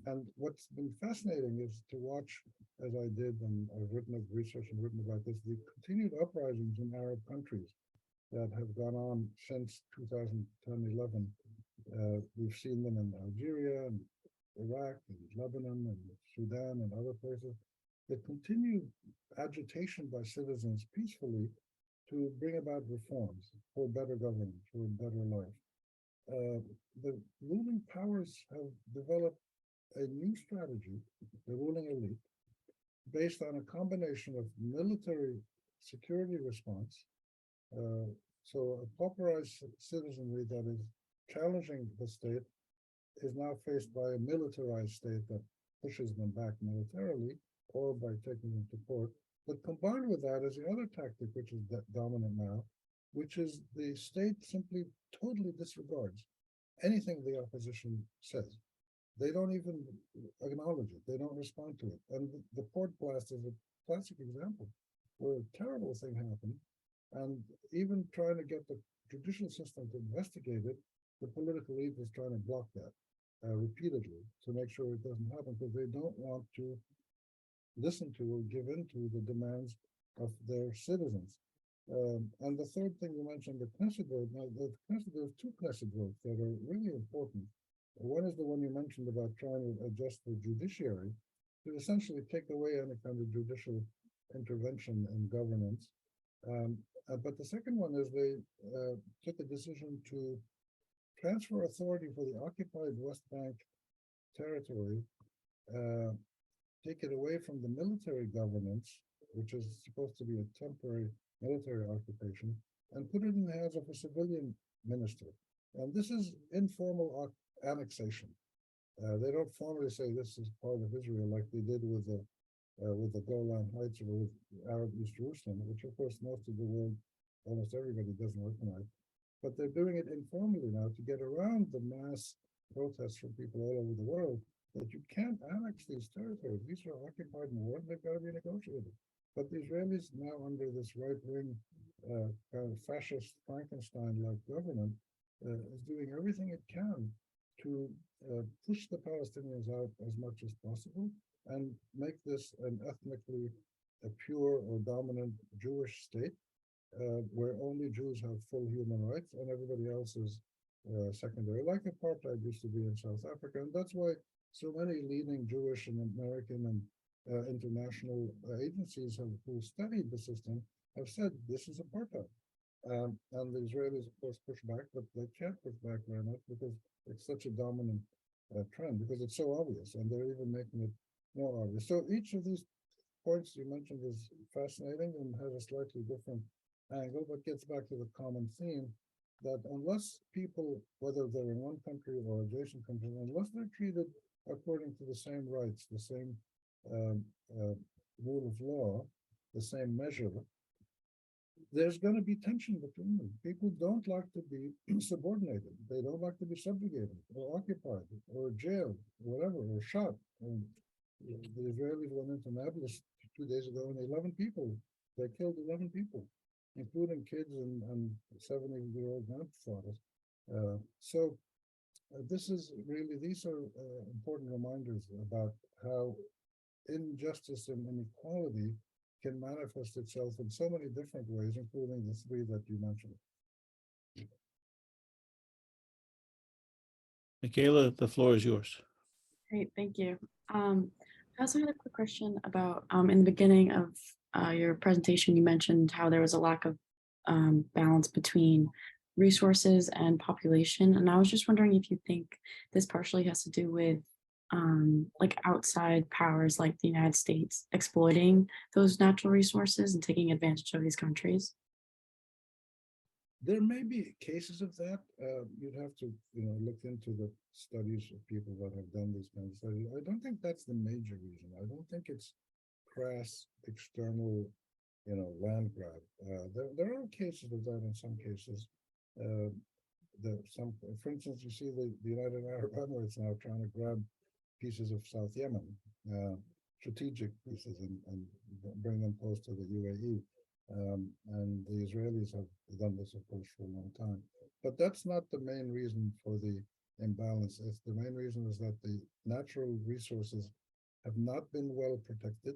And what's been fascinating is to watch, as I did, and I've written research and written about this, the continued uprisings in Arab countries that have gone on since 2010-11. We've seen them in Algeria and Iraq and Lebanon and Sudan and other places. The continued agitation by citizens peacefully to bring about reforms for better governance, for a better life. The ruling powers have developed a new strategy, the ruling elite, based on a combination of military security response, so a pauperized citizenry that is challenging the state is now faced by a militarized state that pushes them back militarily or by taking them to court. But combined with that is the other tactic, which is dominant now, which is the state simply totally disregards anything the opposition says. They don't even acknowledge it. They don't respond to it. And the port blast is a classic example where a terrible thing happened. And even trying to get the judicial system to investigate it, the political elite is trying to block that repeatedly to make sure it doesn't happen, because they don't want to listen to or give in to the demands of their citizens. And the third thing you mentioned, the Knesset vote. Now, there's two Knesset votes that are really important. One is the one you mentioned about trying to adjust the judiciary to essentially take away any kind of judicial intervention in governance. But the second one is they took a decision to transfer authority for the occupied West Bank territory, take it away from the military governance, which is supposed to be a temporary military occupation, and put it in the hands of a civilian minister. And this is informal annexation. They don't formally say this is part of Israel like they did with the Golan Heights or with Arab East Jerusalem, which of course most of the world, almost everybody doesn't recognize. But they're doing it informally now to get around the mass protests from people all over the world that you can't annex these territories. These are occupied in war, they've got to be negotiated. But the Israelis now under this right-wing kind of fascist Frankenstein-like government is doing everything it can to push the Palestinians out as much as possible and make this an ethnically pure or dominant Jewish state where only Jews have full human rights and everybody else is secondary, like apartheid used to be in South Africa. And that's why so many leading Jewish and American and international agencies who studied the system have said this is apartheid. And the Israelis, of course, push back, but they can't push back very much because it's such a dominant trend, because it's so obvious, and they're even making it more obvious. So each of these points you mentioned is fascinating and has a slightly different angle, but gets back to the common theme that unless people, whether they're in one country or adjacent countries, unless they're treated according to the same rights, the same rule of law, the same measure, there's going to be tension between them. People don't like to be subordinated. They don't like to be subjugated or occupied or jailed, whatever, or shot. And the Israelis went into Nablus 2 days ago, and 11 people, they killed 11 people, including kids and 70-year-old grandfathers. This is really, these are important reminders about how injustice and inequality can manifest itself in so many different ways, including the three that you mentioned. Michaela, the floor is yours. Great, thank you. I also had a quick question about in the beginning of your presentation, you mentioned how there was a lack of balance between resources and population. And I was just wondering if you think this partially has to do with like outside powers like the United States exploiting those natural resources and taking advantage of these countries. There may be cases of that. You'd have to, look into the studies of people that have done these kinds of studies. I don't think that's the major reason. I don't think it's crass external, land grab. There are cases of that in some cases. For instance, you see the United Arab Emirates now trying to grab pieces of South Yemen, strategic pieces, and bring them close to the UAE. And the Israelis have done this, of course, for a long time. But that's not the main reason for the imbalance. The main reason is that the natural resources have not been well protected,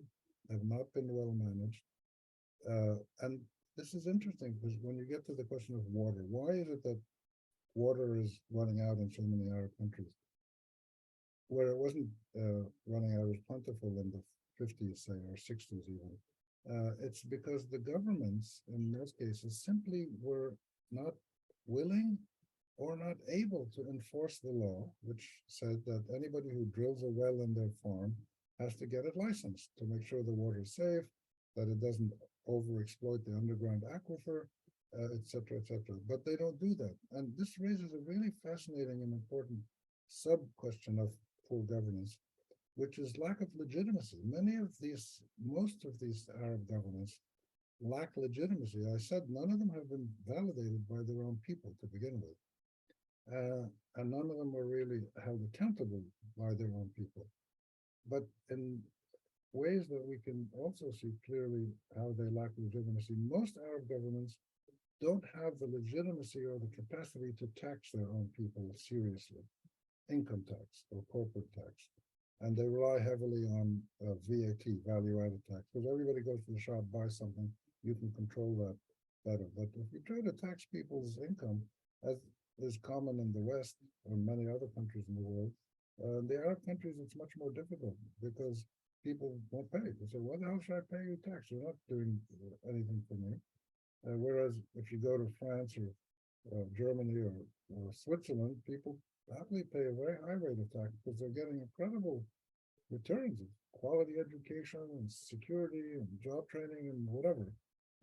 have not been well managed. And this is interesting because when you get to the question of water, why is it that water is running out in so many Arab countries, where it wasn't running out as plentiful in the 50s, say, or 60s even? It's because the governments, in most cases, simply were not willing or not able to enforce the law, which said that anybody who drills a well in their farm has to get it licensed to make sure the water is safe, that it doesn't overexploit the underground aquifer, et cetera, et cetera. But they don't do that. And this raises a really fascinating and important sub-question of poor governance, which is lack of legitimacy. Most of these Arab governments lack legitimacy. I said none of them have been validated by their own people to begin with. And none of them were really held accountable by their own people. But in ways that we can also see clearly how they lack legitimacy, most Arab governments don't have the legitimacy or the capacity to tax their own people seriously, income tax or corporate tax. And they rely heavily on VAT, value-added tax, because everybody goes to the shop, buys something, you can control that better. But if you try to tax people's income, as is common in the West and many other countries in the world, the Arab countries, it's much more difficult because people won't pay. They say, why the hell should I pay you tax? You're not doing anything for me. Whereas if you go to France or Germany or Switzerland, people happily pay a very high rate of tax because they're getting incredible returns of quality education and security and job training and whatever.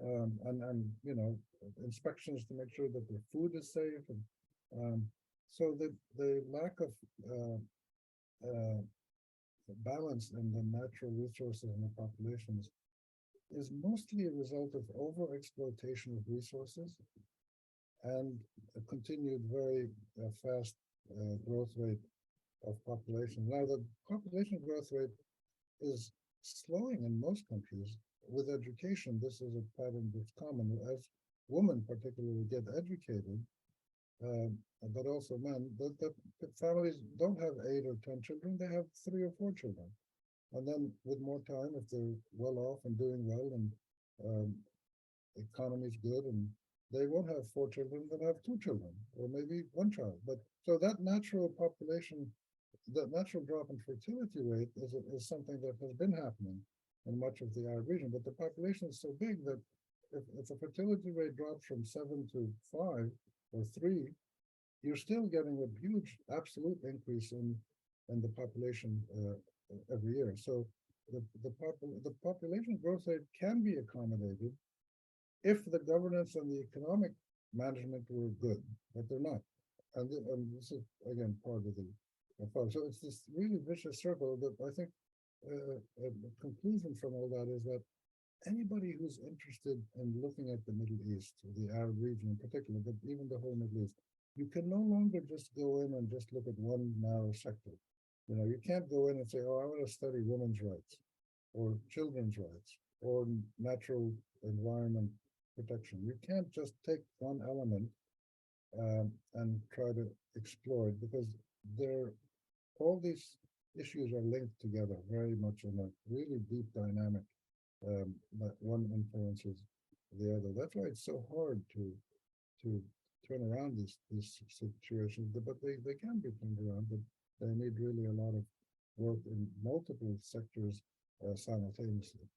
And inspections to make sure that their food is safe. And so the lack of balance in the natural resources and the populations is mostly a result of over-exploitation of resources and a continued very fast growth rate of population. Now, the population growth rate is slowing in most countries. With education, this is a pattern that's common. As women particularly get educated, but also men, the families don't have 8 or 10 children, they have 3 or 4 children. And then with more time, if they're well off and doing well and economy's good, and they won't have 4 children, they'll have 2 children or maybe 1 child. But so that natural population, that natural drop in fertility rate is something that has been happening in much of the Arab region. But the population is so big that if the fertility rate drops from 7 to 5 or 3, you're still getting a huge absolute increase in the population every year. So the population growth rate can be accommodated if the governance and the economic management were good, but they're not. And this is, again, part of the problem. So it's this really vicious circle that I think a conclusion from all that is that anybody who's interested in looking at the Middle East, the Arab region in particular, but even the whole Middle East, you can no longer just go in and just look at one narrow sector. You know, you can't go in and say, oh, I want to study women's rights or children's rights or natural environment protection. You can't just take one element and try to explore it, because they're all these issues are linked together very much in a really deep dynamic that one influences the other. That's why it's so hard to turn around these situations, but they can be turned around, but they need really a lot of work in multiple sectors simultaneously.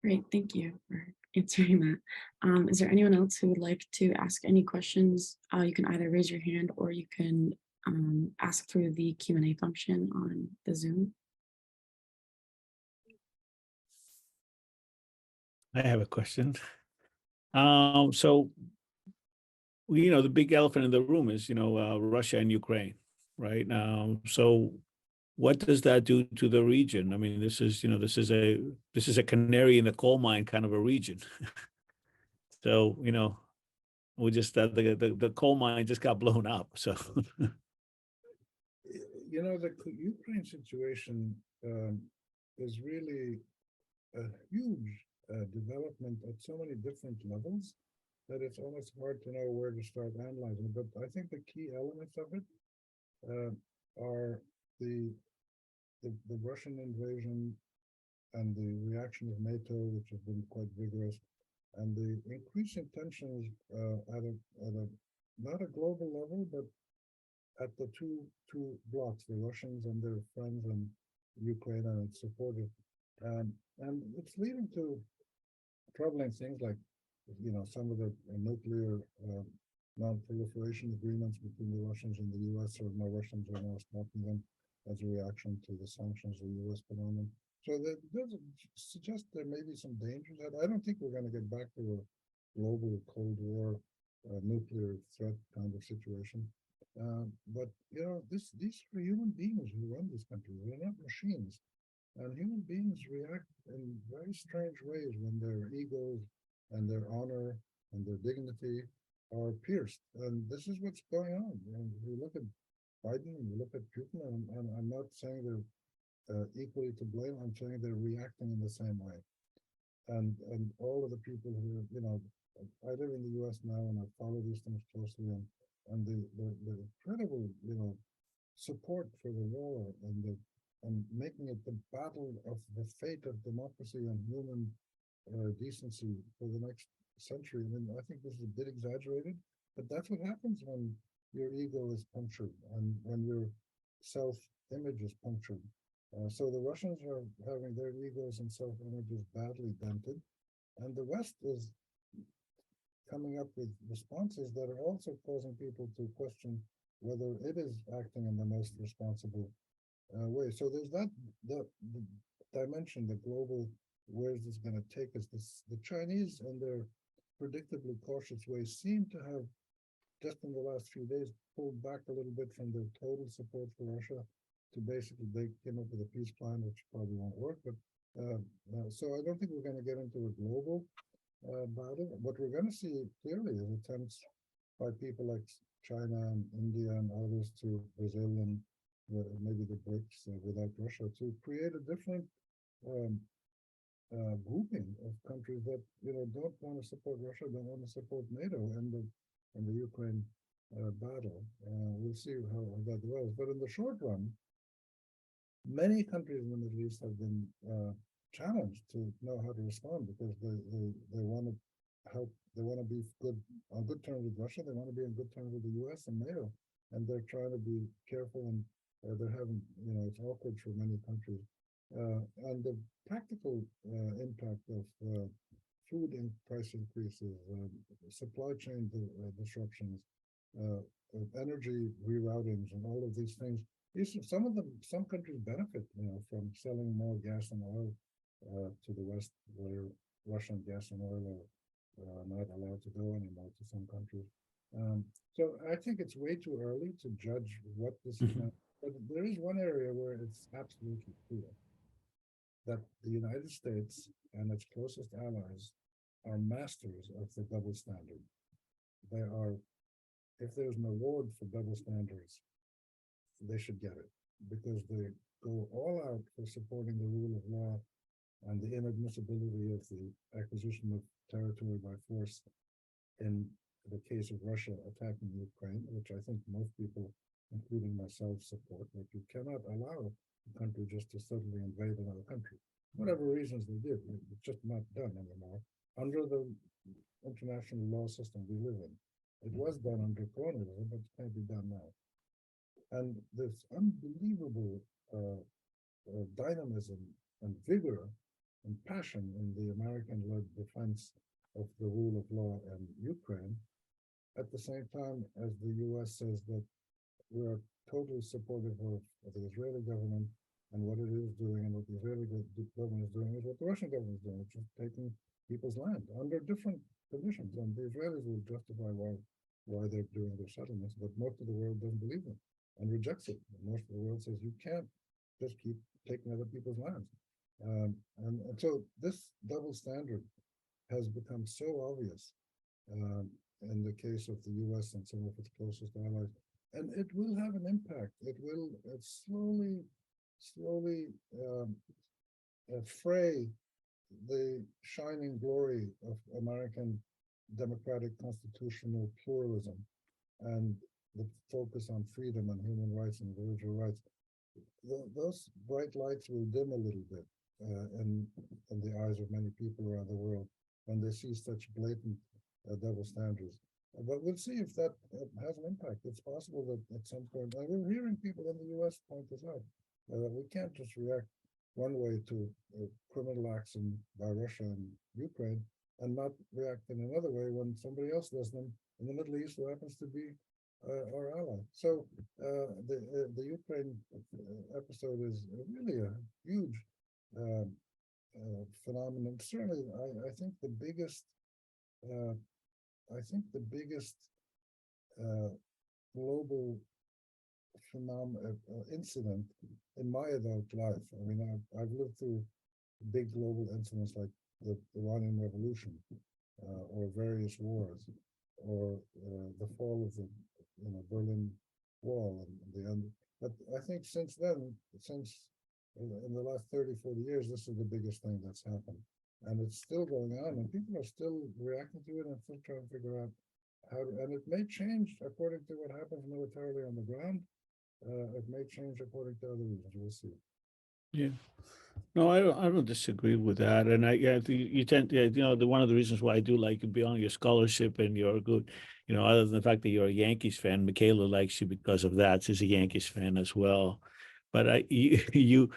Great, thank you for answering that. Is there anyone else who would like to ask any questions? You can either raise your hand or you can ask through the Q&A function on the Zoom. I have a question. So, the big elephant in the room is, Russia and Ukraine, right? So what does that do to the region? I mean, this is a canary in the coal mine kind of a region. So, we just the coal mine just got blown up. So The Ukraine situation is really a huge development at so many different levels that it's almost hard to know where to start analyzing. But I think the key elements of it are the Russian invasion and the reaction of NATO, which has been quite vigorous, and the increasing tensions at a not a global level, but at the two blocks, the Russians and their friends and Ukraine and its supporters. And it's leading to troubling things like, some of the nuclear non-proliferation agreements between the Russians and the U.S. or no Russians are now stopping them as a reaction to the sanctions the U.S. put on them. So that does suggest there may be some dangers. I don't think we're going to get back to a global Cold War nuclear threat kind of situation. But these are human beings who run these countries. They're not machines. And human beings react in very strange ways when their egos and their honor and their dignity are pierced. And this is what's going on. And you look at Biden and you look at Putin, and I'm not saying they're equally to blame. I'm saying they're reacting in the same way. And all of the people who, I live in the U.S. now, and I follow these things closely, and the incredible, support for the war and making it the battle of the fate of democracy and human decency for the next century. I mean, I think this is a bit exaggerated, but that's what happens when your ego is punctured and when your self-image is punctured. So the Russians are having their egos and self-images badly dented, and the West is coming up with responses that are also causing people to question whether it is acting in the most responsible way. So there's the dimension, the global, where is this going to take us? The Chinese, in their predictably cautious way, seem to have, just in the last few days, pulled back a little bit from their total support for Russia to basically they came up with a peace plan, which probably won't work. But so I don't think we're going to get into a global battle. What we're going to see clearly is attempts by people like China and India and others, to Brazil and maybe the BRICS without Russia, to create a different grouping of countries that don't want to support Russia, don't want to support NATO in the Ukraine battle. We'll see how that develops. But in the short run, many countries in the Middle East have been challenged to know how to respond, because they want to help. They want to be on good terms with Russia. They want to be on good terms with the U.S. and NATO, and they're trying to be careful. And they're having, it's awkward for many countries. And the practical impact of food price increases, supply chain disruptions, energy reroutings, and all of these things. Some countries benefit, from selling more gas and oil to the West, where Russian gas and oil are not allowed to go anymore to some countries. So I think it's way too early to judge what this is going to But there is one area where it's absolutely clear that the United States and its closest allies are masters of the double standard. They are, if there's an award for double standards, they should get it because they go all out for supporting the rule of law and the inadmissibility of the acquisition of territory by force in the case of Russia attacking Ukraine, which I think most people, including myself, support. That you cannot allow a country just to suddenly invade another country. Whatever reasons they did, it's just not done anymore under the international law system we live in. It was done under colonialism, but it can't be done now. And this unbelievable dynamism and vigor and passion in the American-led defense of the rule of law in Ukraine, at the same time as the U.S. says that we are totally supportive of the Israeli government and what it is doing, and what the Israeli government is doing is what the Russian government is doing, which is taking people's land under different conditions. And the Israelis will justify why they're doing their settlements, but most of the world doesn't believe them and rejects it. Most of the world says you can't just keep taking other people's lands. And so this double standard has become so obvious in the case of the U.S. and some of its closest allies, and it will have an impact. It will slowly fray the shining glory of American democratic constitutional pluralism and the focus on freedom and human rights and individual rights. Those bright lights will dim a little bit in the eyes of many people around the world when they see such blatant double standards. But we'll see if that has an impact. It's possible that at some point, and we're hearing people in the U.S. point this out, we can't just react one way to criminal acts by Russia and Ukraine and not react in another way when somebody else does them in the Middle East who happens to be our ally. So the Ukraine episode is really a huge phenomenon. Certainly, I think the biggest global incident in my adult life. I mean, I've lived through big global incidents like the Iranian Revolution or various wars, or the fall of the Berlin Wall and the end. But I think since then, in the last 30, 40 years, this is the biggest thing that's happened. And it's still going on, and people are still reacting to it and still trying to figure out how to, and it may change according to what happens militarily on the ground. It may change according to other reasons. We'll see. Yeah. No, I don't disagree with that. And you tend, one of the reasons why I do like you beyond your scholarship and your good, other than the fact that you're a Yankees fan, Michaela likes you because of that. She's a Yankees fan as well. But you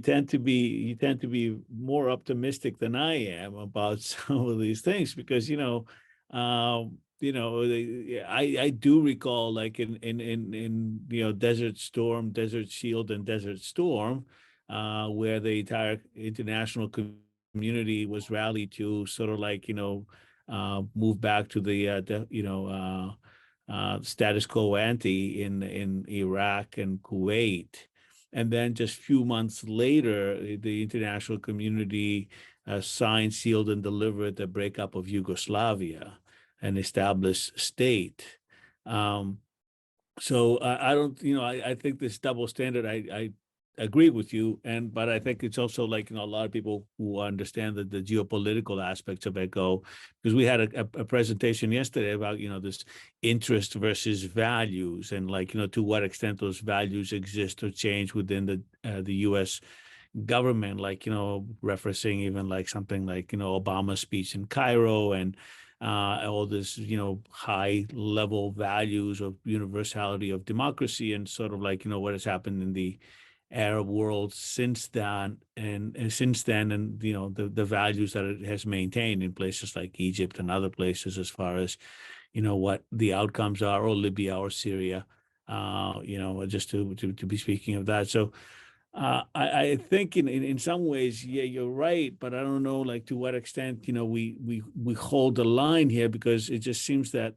tend to be more optimistic than I am about some of these things because I do recall like in Desert Storm, Desert Shield, and Desert Storm, where the entire international community was rallied to sort of like move back to the status quo ante in Iraq and Kuwait. And then just a few months later, the international community signed, sealed, and delivered the breakup of Yugoslavia, an established state. So I don't, I think this double standard, I agree with you, but I think it's also like a lot of people who understand the geopolitical aspects of it go, because we had a presentation yesterday about this interest versus values, and like to what extent those values exist or change within the U.S. government, like referencing even like something like Obama's speech in Cairo and all this high level values of universality of democracy, and sort of like what has happened in the Arab world since then, and the values that it has maintained in places like Egypt and other places, as far as what the outcomes are, or Libya or Syria, just to be speaking of that. So I think in some ways, yeah, you're right, but I don't know like to what extent we hold the line here, because it just seems that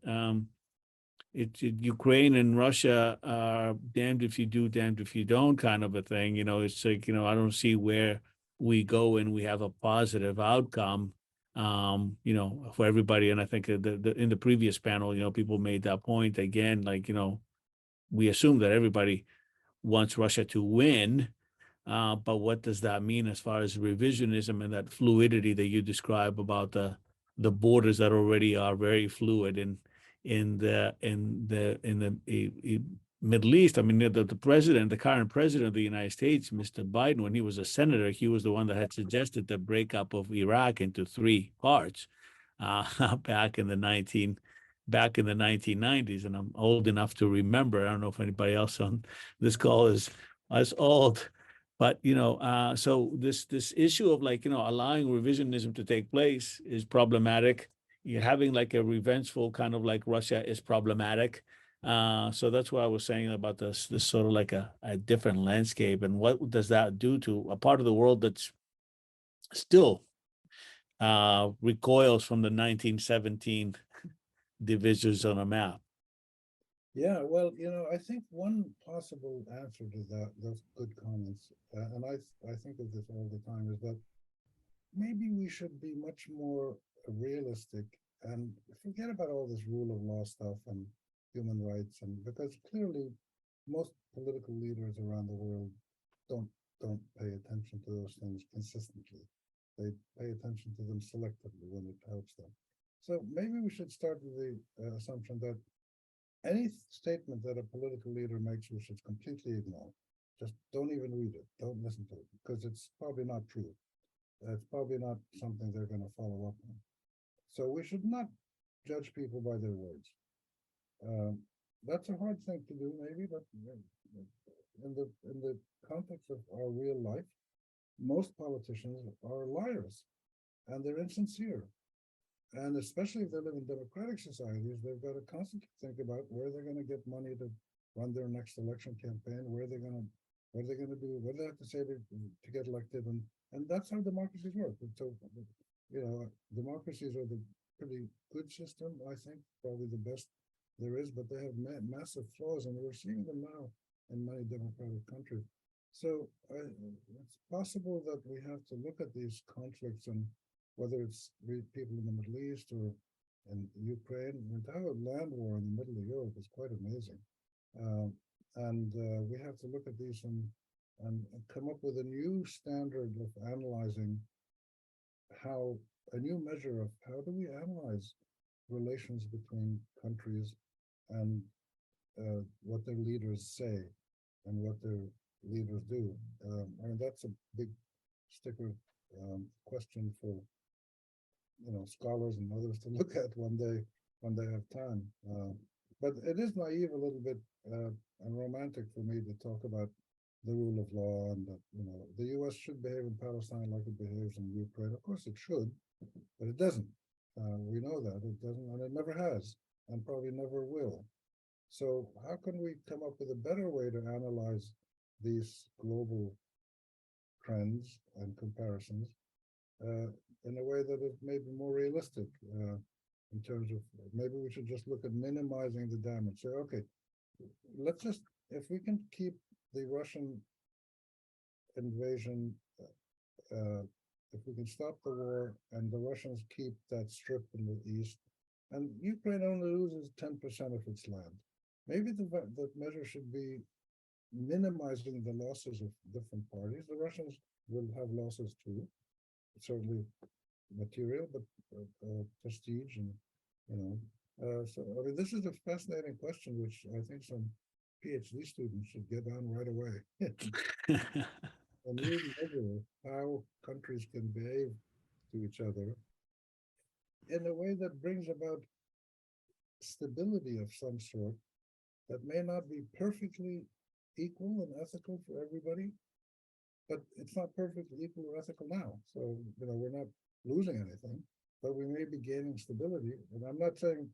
Ukraine and Russia are damned if you do, damned if you don't kind of a thing. It's like, I don't see where we go and we have a positive outcome, for everybody. And I think in the previous panel, people made that point again, like, we assume that everybody wants Russia to win. But what does that mean as far as revisionism and that fluidity that you describe about the borders that already are very fluid in the Middle East? I mean, the current president of the United States, Mr. Biden, when he was a senator, he was the one that had suggested the breakup of Iraq into three parts back in the 1990s, and I'm old enough to remember. I don't know if anybody else on this call is as old, but so this issue of allowing revisionism to take place is problematic. You're having like a revengeful kind of like Russia is problematic. So that's what I was saying about this sort of like a different landscape, and what does that do to a part of the world that's still recoils from the 1917 divisions on a map. Yeah, well, I think one possible answer to those good comments, and I think of this all the time, is that maybe we should be much more realistic and forget about all this rule of law stuff and human rights, and because clearly most political leaders around the world don't pay attention to those things consistently. They pay attention to them selectively when it helps them. So maybe we should start with the assumption that any statement that a political leader makes, we should completely ignore. Just don't even read it. Don't listen to it, because it's probably not true. It's probably not something they're going to follow up on. So we should not judge people by their words. That's a hard thing to do, maybe, but in the context of our real life, most politicians are liars, and they're insincere. And especially if they live in democratic societies, they've got to constantly think about where they're going to get money to run their next election campaign, what are they going to do, what do they have to say to get elected, and that's how democracies work. And so, democracies are the pretty good system, I think, probably the best there is, but they have massive flaws, and we're seeing them now in many democratic countries. So it's possible that we have to look at these conflicts, and whether it's people in the Middle East or in Ukraine, to have a land war in the middle of Europe is quite amazing. And we have to look at these and come up with a new standard of analyzing a new measure of how do we analyze relations between countries and what their leaders say and what their leaders do. I mean, that's a big sticker question for scholars and others to look at when they have time. But it is naive a little bit and romantic for me to talk about the rule of law and that the U.S. should behave in Palestine like it behaves in Ukraine. Of course, it should, but it doesn't. We know that it doesn't, and it never has, and probably never will. So, how can we come up with a better way to analyze these global trends and comparisons in a way that is maybe more realistic in terms of maybe we should just look at minimizing the damage. Say, okay, let's just, if we can keep the Russian invasion, if we can stop the war and the Russians keep that strip in the east, and Ukraine only loses 10% of its land, maybe the measure should be minimizing the losses of different parties. The Russians will have losses too, certainly material, but prestige and so I mean this is a fascinating question which I think some PhD students should get on right away. A new measure of how countries can behave to each other in a way that brings about stability of some sort that may not be perfectly equal and ethical for everybody, but it's not perfectly equal or ethical now. So, we're not losing anything, but we may be gaining stability. And I'm not saying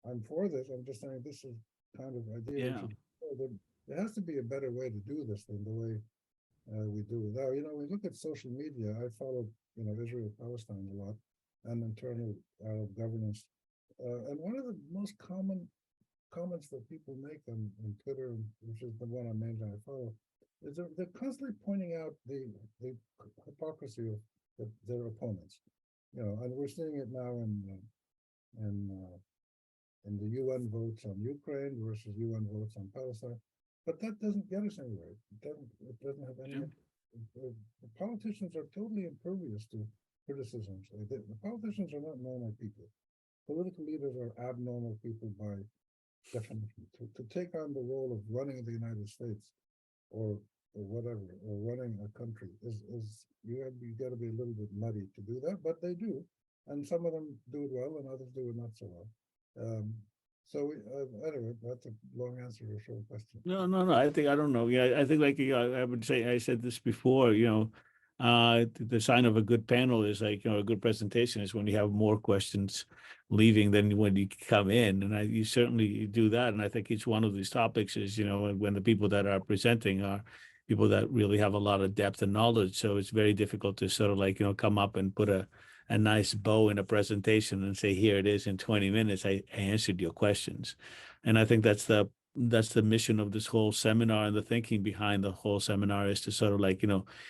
I'm for this, I'm just saying this is kind of idea. Yeah. There has to be a better way to do this than the way we do it now. We look at social media. I follow, Israel, Palestine a lot, and internal Arab governance. And one of the most common comments that people make on Twitter, which is the one I mainly follow, is they're constantly pointing out the hypocrisy of their opponents. You know, and we're seeing it now in in the UN votes on Ukraine versus UN votes on Palestine. But that doesn't get us anywhere. It doesn't have any. The politicians are totally impervious to criticisms. The politicians are not normal people. Political leaders are abnormal people by definition. To take on the role of running the United States or whatever, or running a country is you got to be a little bit nutty to do that, but they do, and some of them do it well, and others do it not so well. Anyway, that's a long answer to a short question. No. I don't know. Yeah, I think like I would say, I said this before. The sign of a good panel is like a good presentation is when you have more questions leaving than when you come in, and you certainly do that. And I think each one of these topics is when the people that are presenting are people that really have a lot of depth and knowledge. So it's very difficult to sort of like come up and put a nice bow in a presentation and say, here it is in 20 minutes, I answered your questions. And I think that's the mission of this whole seminar, and the thinking behind the whole seminar is to sort of like,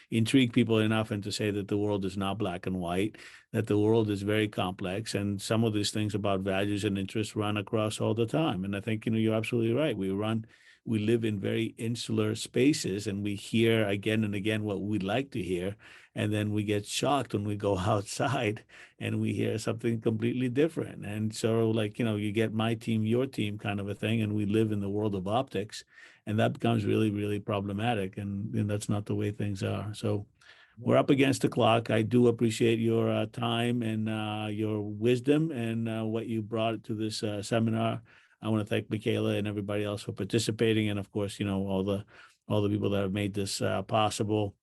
intrigue people enough and to say that the world is not black and white, that the world is very complex. And some of these things about values and interests run across all the time. And I think, you're absolutely right. We live in very insular spaces, and we hear again and again what we'd like to hear. And then we get shocked when we go outside and we hear something completely different. And so like, you get my team, your team kind of a thing, and we live in the world of optics, and that becomes really, really problematic. And that's not the way things are. So we're up against the clock. I do appreciate your time and your wisdom and what you brought to this seminar. I want to thank Michaela and everybody else for participating, and of course, all the people that have made this possible.